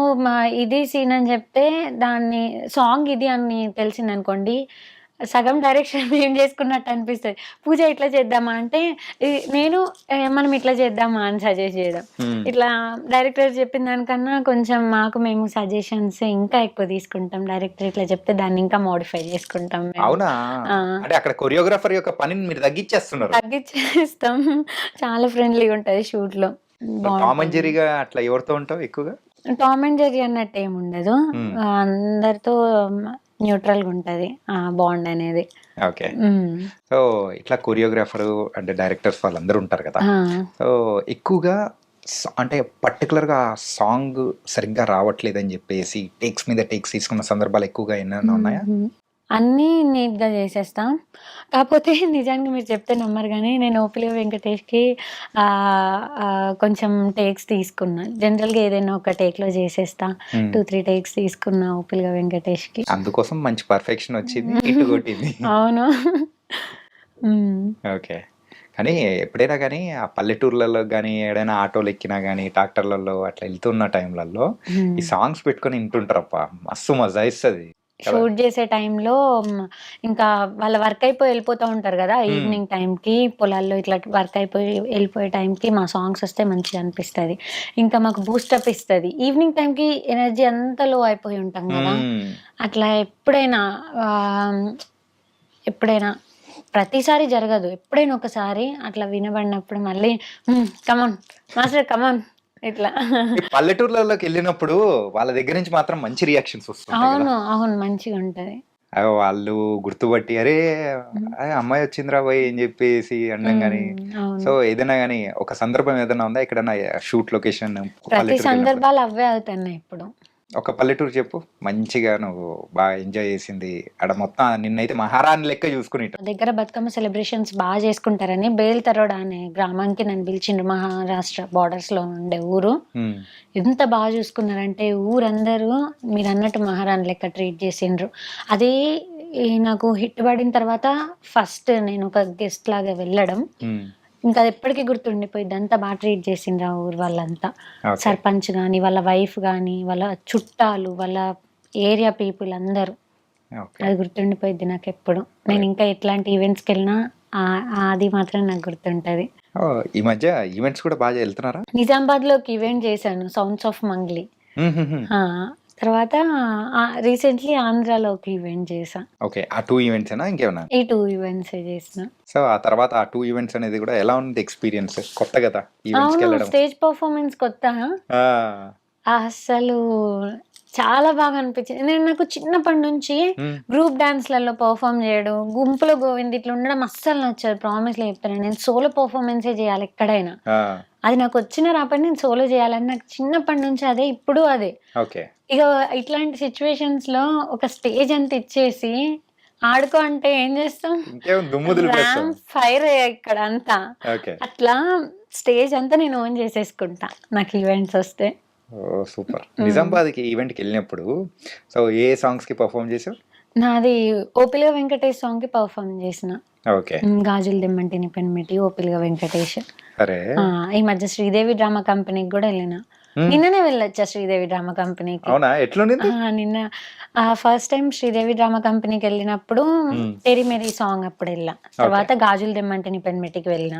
ఇది సీన్ అని చెప్తే దాన్ని సాంగ్ ఇది అని తెలిసిందనుకోండి, సగం డైరెక్షన్ మేము చేసుకున్నట్టు అనిపిస్తది. పూజ ఇట్లా చేద్దామా అంటే నేను మనం ఇట్లా చేద్దామా అని సజెస్ట్ చేయడం. ఇట్లా డైరెక్టర్ చెప్పిన దానికన్నా కొంచెం మాకు మేము సజెషన్స్ ఇంకా ఎక్కువ తీసుకుంటాం. డైరెక్టర్ ఇట్లా చెప్తే దాన్ని ఇంకా మోడిఫై చేసుకుంటాం మేము. అవునా? అంటే అక్కడ కొరియోగ్రాఫర్ యొక్క పనిని మీరు తగ్గించేస్తున్నారు. తగ్గించేస్తాం. చాలా ఫ్రెండ్లీగా ఉంటది షూట్ లో. టామ్ అండ్ జెర్రీగా అట్లా ఎవరితో ఉంటావు ఎక్కువగా? టామ్ అండ్ జెర్రీ అన్నట్టు ఏమి ఉండదు. అందరితో న్యూట్రల్ గా ఉంటది బాండ్ అనేది. ఓకే. సో ఇట్లా కొరియోగ్రాఫర్ అంటే డైరెక్టర్స్ వాళ్ళందరూ ఉంటారు కదా. సో ఎక్కువగా అంటే పర్టికులర్ గా సాంగ్ సరిగ్గా రావట్లేదని చెప్పేసి టేక్స్ మీద టేక్స్ తీసుకున్న సందర్భాలు ఎక్కువగా ఏమైనా ఉన్నాయా? అన్నీ నీట్‌గా చేసేస్తా. కాకపోతే నిజానికి మీరు చెప్తే నమ్మరు గానీ, నేను ఓపిలి వెంకటేష్‌కి కొంచెం టేక్స్ తీసుకున్నా. జనరల్‌గా ఏదైనా ఒక టేక్‌లో చేసేస్తా. 2, 3 టేక్స్ తీసుకున్నా ఓపిలిగా వెంకటేష్‌కి. అందుకోసం మంచి పర్ఫెక్షన్ వచ్చింది. హిట్ కొట్టింది. అవును. ఓకే. కానీ ఎప్పుడైనా కానీ ఆ పల్లెటూర్లలో కానీ ఏడైనా ఆటోలు ఎక్కినా కానీ ట్రాక్టర్లలో అట్లా వెళ్తున్న టైంలలో ఈ సాంగ్స్ పెట్టుకొని వింటుంటారప్ప మస్తు మజా ఇస్తుంది. షూట్ చేసే టైంలో ఇంకా వాళ్ళ వర్క్ అయిపోయి వెళ్ళిపోతూ ఉంటారు కదా, ఈవినింగ్ టైంకి పొలాల్లో ఇట్లా వర్క్ అయిపోయి వెళ్ళిపోయే టైంకి మా సాంగ్స్ వస్తే మంచిగా అనిపిస్తుంది. ఇంకా మాకు బూస్టప్ ఇస్తుంది. ఈవినింగ్ టైంకి ఎనర్జీ అంతా లో అయిపోయి ఉంటాం కదా, అట్లా ఎప్పుడైనా ప్రతిసారి జరగదు, ఎప్పుడైనా ఒకసారి అట్లా వినబడినప్పుడు మళ్ళీ కమాన్ మాస్టర్ కమాన్ ఇట్లా. పల్లెటూర్లలోకి వెళ్ళినప్పుడు వాళ్ళ దగ్గర నుంచి మాత్రం మంచి రియాక్షన్స్ వస్తాయి. అవును అవును, మంచిగా ఉంటది. వాళ్ళు గుర్తుపట్టి అరే అమ్మాయి వచ్చిందిరా పోయి అని చెప్పేసి అనడం గానీ. సో ఏదైనా గానీ ఒక సందర్భం ఏదైనా ఉందా ఎక్కడైనా షూట్ లొకేషన్? ప్రతి సందర్భాలు అవే అవుతున్నాయి ఇప్పుడు. ఒక పల్లెటూరు చెప్పు మంచిగా నువ్వు బాగా ఎంజాయ్ చేసింది ఆడ మొత్తం నిన్నైతే మహారాణి లెక్క చూసుకుని. దగ్గర బతుకమ్మ సెలబ్రేషన్స్ బాగా చేసుకుంటారని బేల్తరోడ అనే గ్రామానికి నన్ను పిలిచిండ్రు. మహారాష్ట్ర బార్డర్స్ లో ఉండే ఊరు. ఎంత బాగా చూసుకున్నారంటే ఊరందరూ మీరు అన్నట్టు మహారాణి లెక్క ట్రీట్ చేసిండ్రు. అది నాకు హిట్ పడిన తర్వాత ఫస్ట్ నేను ఒక గెస్ట్ లాగా వెళ్ళడం, ఇంకా అది ఎప్పటికీ గుర్తుండిపోయింది. అంతా బాగా ట్రీట్ చేసిండ్రు ఆ ఊరు వాళ్ళంతా. సర్పంచ్ కానీ వాళ్ళ వైఫ్ కానీ వాళ్ళ చుట్టాలు వాళ్ళ ఏరియా పీపుల్ అందరూ. అది గుర్తుండిపోయింది నాకు ఎప్పుడు. నేను ఇంకా ఎట్లాంటి ఈవెంట్స్కి వెళ్ళినా అది మాత్రం నాకు గుర్తుంటది. ఈ మధ్య ఈవెంట్స్ కూడా బాగా వెళ్తున్నారా? నిజామాబాద్ లో ఒక ఈవెంట్ చేశాను, సౌండ్స్ ఆఫ్ మంగ్లీ. తర్వాత రీసెంట్లీ ఆంధ్రాలో ఒక ఈవెంట్ చేసా. ఓకే. ఆ 2 ఈవెంట్స్ ఇంకేమన్నా? ఈ 2 ఈవెంట్స్ చేసిన. సో ఆ తర్వాత ఆ 2 ఈవెంట్స్ అనేది కూడా ఎలా ఉంది ఎక్స్పీరియన్స్? కొత్త కదా ఈవెంట్స్కి వెళ్ళడం. స్టేజ్ పర్ఫార్మెన్స్ కొత్త, అసలు చాలా బాగా అనిపించింది. నేను నాకు చిన్నప్పటి నుంచి గ్రూప్ డాన్స్లలో పర్ఫామ్ చేయడం, గుంపులో గోవింద్ ఇట్లా ఉండడం అస్సలు నచ్చదు. ప్రామిస్ లో చెప్తాను, నేను సోలో పర్ఫార్మెన్సే చేయాలి ఎక్కడైనా. అది నాకు వచ్చిన రాపడి నేను సోలో చేయాలని నాకు చిన్నప్పటి నుంచి అదే, ఇప్పుడు అదే. ఇక ఇట్లాంటి సిచ్యువేషన్స్ లో ఒక స్టేజ్ అంతా ఇచ్చేసి ఆడుకో అంటే ఏం చేస్తాం, ఫైర్ ఇక్కడ అంతా. అట్లా స్టేజ్ అంతా నేను ఓన్ చేసేసుకుంటా నాకు ఈవెంట్స్ వస్తే. సూపర్. నిజామాబాద్ కి ఈవెంట్ కి వెళ్ళినప్పుడు సో ఏ సాంగ్స్ కి పర్ఫామ్ చేసావు? నాది ఓపిలిగా వెంకటేష్ సాంగ్ కి పర్ఫామ్ చేసిన. గాజులు దెమ్మంటిని పెన్మిటి ఓపిలిగా వెంకటేష్. ఈ మధ్య శ్రీదేవి డ్రామా కంపెనీకి కూడా వెళ్ళిన. నిన్ననే వెళ్ళొచ్చా శ్రీదేవి డ్రామా కంపెనీకి. నిన్న ఫస్ట్ టైం శ్రీదేవి డ్రామా కంపెనీకి వెళ్ళినప్పుడు తేరిమేరీ సాంగ్ అప్పుడు వెళ్ళా. తర్వాత గాజులు దెమ్మంటిని పెన్మిటికి వెళ్ళిన.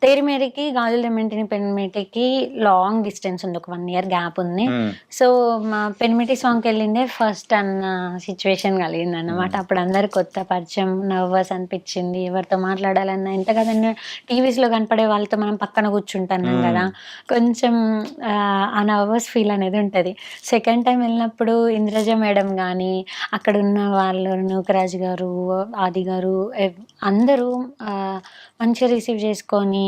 తేరిమేరీకి గాజులు దెమ్మంటిని పెన్మిటికి లాంగ్ డిస్టెన్స్ ఉంది, ఒక 1 year గ్యాప్ ఉంది. సో మా పెన్మిటి సాంగ్కి వెళ్ళిందే ఫస్ట్ అన్న సిచ్యువేషన్ కలిగింది అన్నమాట. అప్పుడు అందరు కొత్త పరిచయం, నర్వస్ అనిపించింది. ఎవరితో మాట్లాడాలన్నా ఎంత కదన్నా టీవీస్ లో కనపడే వాళ్ళతో మనం పక్కన కూర్చుంటున్నాం కదా, కొంచెం ఆ నర్వస్ ఫీల్ అనేది ఉంటుంది. సెకండ్ టైం వెళ్ళినప్పుడు ఇంద్రజ మేడం కానీ అక్కడ ఉన్న వాళ్ళు, నూకరాజు గారు, ఆది గారు అందరూ మంచిగా రిసీవ్ చేసుకొని,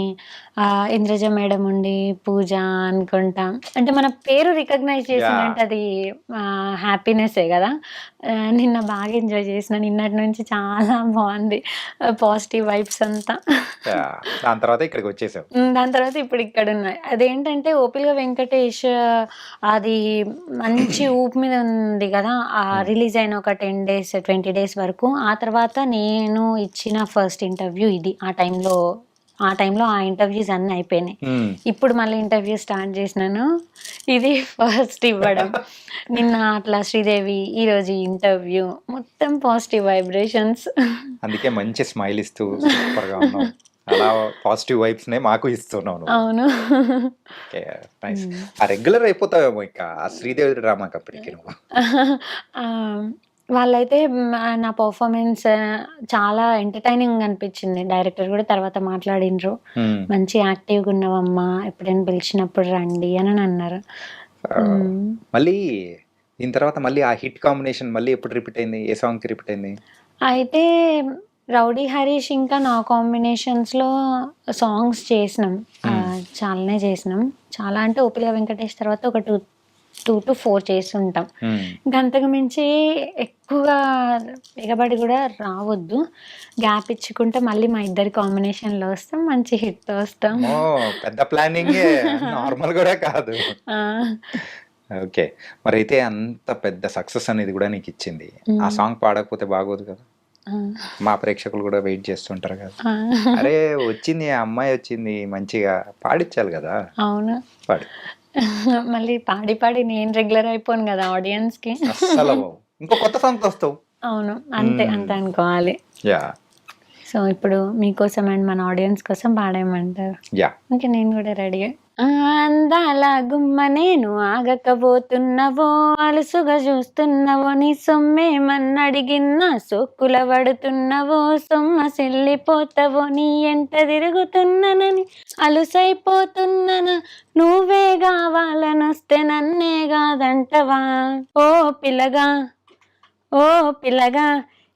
ఇంద్రజ మేడం ఉండి పూజ అనుకుంటా, అంటే మన పేరు రికగ్నైజ్ చేసినట్టు అది హ్యాపీనెస్సే కదా. నిన్న బాగా ఎంజాయ్ చేసిన. నిన్నటి నుంచి చాలా బాగుంది. పాజిటివ్ వైబ్స్ అంతా. దాని తర్వాత ఇక్కడికి వచ్చేసావు. దాని తర్వాత ఇప్పుడు ఇక్కడున్నా. అదేంటంటే 'ఓపిల్‌గా వెంకటేష్' అది మంచి ఊపు మీద ఉంది కదా! రిలీజ్ అయిన ఒక 10 డేస్, 20 డేస్ వరకు. ఆ తర్వాత నేను ఇచ్చిన ఫస్ట్ ఇంటర్వ్యూ ఇది. ఆ టైంలో ఆ ఇంటర్వ్యూస్ అన్నీ అయిపోయినాయి. ఇప్పుడు మళ్ళీ ఇంటర్వ్యూ స్టార్ట్ చేసినాను. ఇది ఫస్ట్ ఇవ్వడం. నిన్న అట్లా శ్రీదేవి, ఈరోజు ఈ ఇంటర్వ్యూ. మొత్తం పాజిటివ్ వైబ్రేషన్స్. అందుకే మంచి స్మైల్ ఇస్తూ సూపర్గా ఉన్నావు. అలా పాజిటివ్ వైబ్స్ నే మాకు ఇస్తున్నావు నువ్వు. అవును. Okay, nice. ఆ రెగ్యులర్ అయిపోతావేమో ఇంకా ఆ శ్రీదేవి డ్రామా కంపెనీకి నువ్వు. వాళ్ళైతే నా పర్ఫార్మెన్స్ చాలా ఎంటర్టైనింగ్ అనిపించింది. డైరెక్టర్ కూడా తర్వాత మాట్లాడిండ్రు. మంచి యాక్టివ్గా ఉన్నావమ్మా, ఎప్పుడైనా పిలిచినప్పుడు రండి అని అన్నారు. మళ్ళీ దీని తర్వాత మళ్ళీ ఆ హిట్ కాంబినేషన్ మళ్ళీ ఎప్పుడు రిపీట్ అయింది? ఏ సాంగ్ కి రిపీట్ అయింది? అయితే 'రౌడీ హరీష్' ఇంకా నా కాంబినేషన్స్లో సాంగ్స్ చేసినాం. చాలానే చేసినాం. చాలా అంటే 'ఓపిల్‌గా వెంకటేష్' తర్వాత ఒక 2 to 4 చేస్తుంటాం. ఇంకా అంతకు మించి ఎక్కువగా ఎగబడి కూడా రావద్దు. గ్యాప్ ఇచ్చుకుంటే మళ్ళీ మా ఇద్దరి కాంబినేషన్లో వస్తాం. మంచి హిట్తో వస్తాం. పెద్ద ప్లానింగ్, నార్మల్ కూడా కాదు. ఓకే, మరి అయితే అంత పెద్ద సక్సెస్ అనేది కూడా నీకు ఇచ్చింది. ఆ సాంగ్ పాడకపోతే బాగోదు కదా. మా ప్రేక్షకులు కూడా వెయిట్ చేస్తుంటారు కదా. అరే వచ్చింది, ఆ అమ్మాయి వచ్చింది, మంచిగా పాడించాలి కదా. అవును, పాడు. మళ్ళీ పాడి పాడి నేను రెగ్యులర్ అయిపోను కదా ఆడియన్స్ కి. అస్సలు ఇంకో కొత్త సాంగ్ వస్తావు. అవును, అంతే అనుకోవాలి. యా, సో ఇప్పుడు మీకోసం అండ్ మన ఆడియన్స్ కోసం పాడేయమంటారు. యా, ఇంకా నేను కూడా రెడీ. అందాల గుమ్మ నేను ఆగకపోతున్నవో, అలుసుగా చూస్తున్నవో, నీ సొమ్మేమన్నడిగిన్నా సోక్కుల పడుతున్నవో, సొమ్మసిల్లిపోతావో, నీ ఎంట తిరుగుతున్నానని అలుసైపోతున్నాను, నువ్వే కావాలనొస్తే నన్నే కాదంటవా, ఓ పిల్లగా ఓ పిల్లగా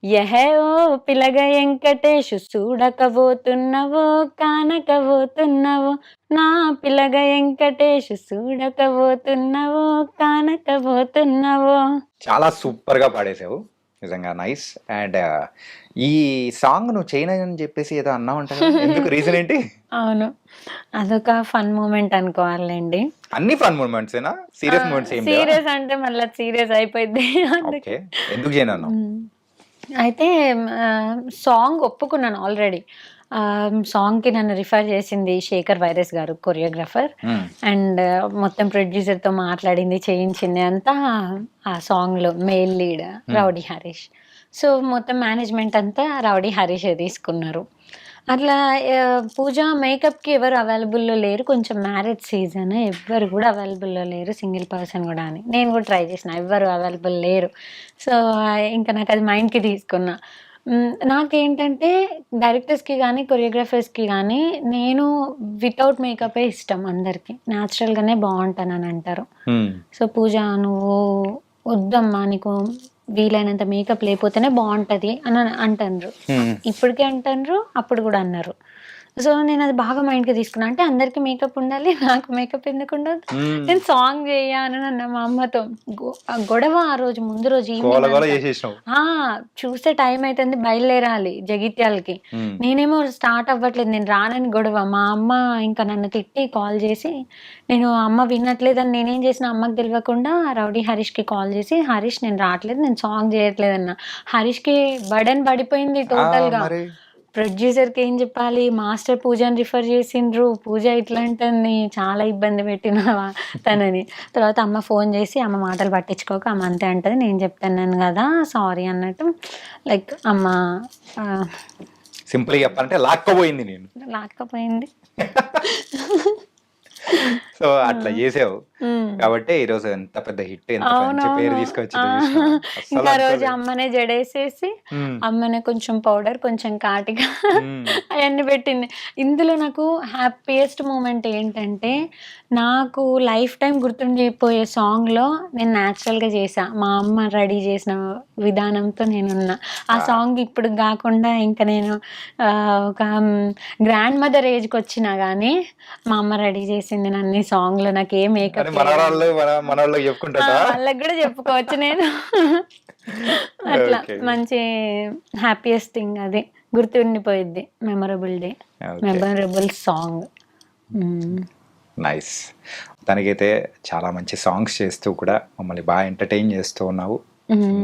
యహే ఓ పిల్లగా వెంకటేషు, చూడకపోతున్నవో కానకపోతున్నవో, నా పిల్లగా వెంకటేషు, చూడకపోతున్నవో కానకపోతున్నవో. చాలా సూపర్ గా పాడేసావు, నిజంగా నైస్. అండ్ ఈ సాంగ్ నువ్వు చేయనని చెప్పేసి ఏదో అన్నావు అంట, ఎందుకు? రీజన్ ఏంటి? అవును, అదొక ఫన్ మూమెంట్ అనుకోవాలండి. అన్ని ఫన్ మూమెంట్స్ ఏనా? సీరియస్ మూమెంట్స్ ఏం లేవా? సీరియస్ అంటే మళ్ళీ సీరియస్ అయిపోయింది. ఓకే, ఎందుకు చేయను? అయితే సాంగ్ ఒప్పుకున్నాను ఆల్రెడీ. సాంగ్కి నన్ను రిఫర్ చేసింది శేఖర్ వైరస్ గారు, కొరియోగ్రాఫర్. అండ్ మొత్తం ప్రొడ్యూసర్తో మాట్లాడింది, చేయించింది అంతా ఆ సాంగ్లో mail lead rowdy Harish. So మొత్తం మేనేజ్మెంట్ అంతా రౌడీ హరీషే తీసుకున్నారు. అట్లా పూజ మేకప్కి ఎవరు అవైలబుల్లో లేరు, కొంచెం మ్యారేజ్ సీజన్, ఎవ్వరు కూడా అవైలబుల్లో లేరు, సింగిల్ పర్సన్ కూడా అని. నేను కూడా ట్రై చేసిన, ఎవ్వరు అవైలబుల్ లేరు. సో ఇంకా నాకు అది మైండ్కి తీసుకున్నా. నాకేంటంటే డైరెక్టర్స్కి కానీ కొరియోగ్రాఫర్స్కి కానీ నేను వితౌట్ మేకపే ఇష్టం. అందరికీ న్యాచురల్గానే బాగుంటానని అంటారు. సో పూజ నువ్వు వద్దమ్మా, నీకు వీలైనంత మేకప్ లేకపోతేనే బాగుంటుంది అని అంటారు. ఇప్పటికే అంటారు, అప్పుడు కూడా అన్నారు. సో నేను అది బాగా మైండ్కి తీసుకున్నా. అంటే అందరికి మేకప్ ఉండాలి, నాకు మేకప్ ఎందుకు ఉండదు, నేను సాంగ్ చేయాలని అన్న మా అమ్మతో. గొడవ ఆ రోజు ముందు రోజు చూస్తే టైం అవుతుంది, బయలుదేరాలి జగిత్యాలకి. నేనేమో స్టార్ట్ అవ్వట్లేదు, నేను రానని గొడవ. మా అమ్మ ఇంకా నన్ను తిట్టి కాల్ చేసి, నేను అమ్మ వినట్లేదని నేనేం చేసిన, అమ్మకి తెలియకుండా రౌడీ హరీష్కి కాల్ చేసి, హరీష్ నేను రావట్లేదు, నేను సాంగ్ చేయట్లేదన్న. హరీష్కి బర్డెన్ పడిపోయింది టోటల్గా. ప్రొడ్యూసర్కి ఏం చెప్పాలి, మాస్టర్ పూజని రిఫర్ చేసిండ్రు, పూజ ఇట్లా అంటుంది, చాలా ఇబ్బంది పెట్టిన తనని. తర్వాత అమ్మ ఫోన్ చేసి, అమ్మ మాటలు పట్టించుకోక, అమ్మ అంతే అంటది, నేను చెప్తాను కదా సారీ అన్నట్టు. లైక్ అమ్మ సింపుల్ చెప్పాలంటే లాక్కపోయింది. సో అట్లా చేసావు కాబట్టి ఈరోజు ఎంత పెద్ద హిట్, ఎంత మంచి పేరు తీసుకొచ్చి. ఇంకా రోజు అమ్మనే జడేసేసి, అమ్మనే కొంచెం పౌడర్, కొంచెం కాటిగా అవన్నీ పెట్టింది. ఇందులో నాకు హ్యాపీయెస్ట్ మూమెంట్ ఏంటంటే, నాకు లైఫ్ టైం గుర్తుండిపోయే సాంగ్లో నేను న్యాచురల్గా చేసా. మా అమ్మ రెడీ చేసిన విధానంతో నేనున్నా. ఆ సాంగ్ ఇప్పుడు కాకుండా ఇంకా నేను ఒక గ్రాండ్ మదర్ ఏజ్కి వచ్చినా కానీ మా అమ్మ రెడీ చేసింది నన్ను సాంగ్లో. నాకు ఏ మేకప్ వాళ్ళు మన వాళ్ళకి చెప్పుకుంటారా? వాళ్ళకి కూడా చెప్పుకోవచ్చు నేను. అట్లా Okay. మంచి హ్యాపీయెస్ట్ థింగ్ అది, గుర్తుండిపోయిద్ది. Memorable day, memorable song. Nice. తనకైతే చాలా మంచి సాంగ్స్ చేస్తూ కూడా మమ్మల్ని బాగా ఎంటర్టైన్ చేస్తూ ఉన్నావు.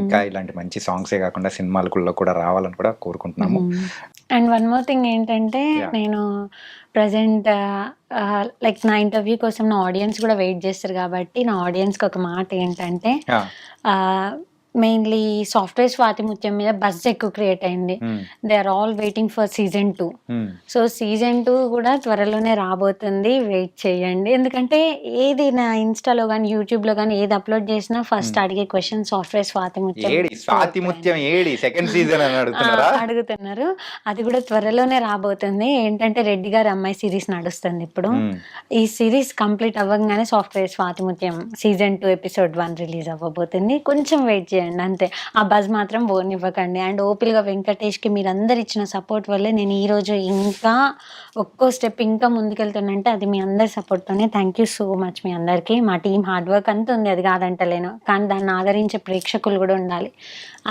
ఇంకా ఇలాంటి మంచి సాంగ్సే కాకుండా సినిమాలలో కూడా రావాలని కూడా కోరుకుంటున్నాము. అండ్ వన్ మోర్ థింగ్ ఏంటంటే, Yeah. నేను ప్రజెంట్ లైక్ నా ఇంటర్వ్యూ కోసం నా ఆడియన్స్ కూడా వెయిట్ చేస్తారు కాబట్టి, నా ఆడియన్స్కి ఒక మాట ఏంటంటే, మెయిన్లీ సాఫ్ట్వేర్ స్వాతి ముత్యం మీద బజ్ ఎక్కువ క్రియేట్ అయింది. They are all waiting for season 2. So season 2 కూడా త్వరలోనే రాబోతుంది, వెయిట్ చేయండి. ఎందుకంటే ఏది నా ఇన్స్టాలో కానీ యూట్యూబ్లో కానీ ఏది అప్లోడ్ చేసినా ఫస్ట్ అడిగే question software Swathi Muthyam Swathi Muthyam AD second season అని అడుగుతున్నారు. అది కూడా త్వరలోనే రాబోతుంది. ఏంటంటే రెడ్డి గారి అమ్మాయి సిరీస్ నడుస్తుంది ఇప్పుడు. ఈ సిరీస్ కంప్లీట్ అవ్వగానే software Swathi Muthyam season 2 episode 1 release అవ్వబోతుంది. కొంచెం వెయిట్ చేయండి అంతే. ఆ బజ్ మాత్రం బోర్నివ్వకండి. అండ్ ఓపిల్గా వెంకటేష్కి మీరందరు ఇచ్చిన సపోర్ట్ వల్లే నేను ఈరోజు ఇంకా ఒక్కో స్టెప్ ఇంకా ముందుకెళ్తానంటే అది మీ అందరి సపోర్ట్తోనే. థ్యాంక్ యూ సో మచ్ మీ అందరికీ. మా టీం హార్డ్ వర్క్ అంతా ఉంది, అది కాదంటలేను, కానీ దాన్ని ఆదరించే ప్రేక్షకులు కూడా ఉండాలి.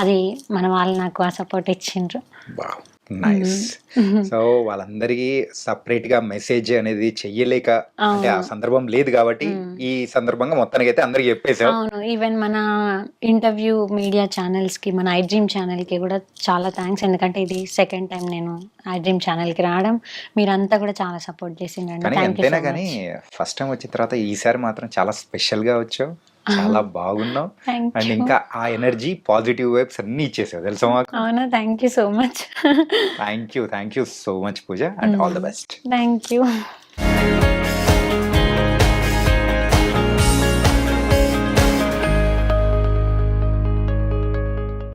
అది మన వాళ్ళు నాకు ఆ సపోర్ట్ ఇచ్చిండ్రు. నైస్. సో వాళ్ళందరికీ సపరేట్ గా మెసేజ్ అనేది చెయ్యలేక, అంటే ఆ సందర్భం లేదు కాబట్టి ఈ సందర్భంగా మొత్తానికి అయితే అందరికి చెప్పేసాం. అవును, ఈవెన్ మన ఇంటర్వ్యూ మీడియా ఛానల్స్ కి, మన ఐ డ్రీమ్ ఛానల్ కి కూడా చాలా థ్యాంక్స్. ఎందుకంటే ఇది సెకండ్ టైం నేను ఐ డ్రీమ్ ఛానల్ కి రావడం. మీరంతా కూడా చాలా సపోర్ట్ చేసిండ్రండి. కానీ ఎంతైనా కానీ ఫస్ట్ టైం వచ్చిన తర్వాత ఈసారి మాత్రం చాలా స్పెషల్ గా వచ్చావు, చాలా బాగున్నావు. అండ్ ఇంకా ఆ ఎనర్జీ, పాజిటివ్ వైబ్స్ అన్ని ఇచ్చేసావు తెలుసా మాకు. అవునా, thank you so much. Thank you so much Pooja, and all the best. Thank you.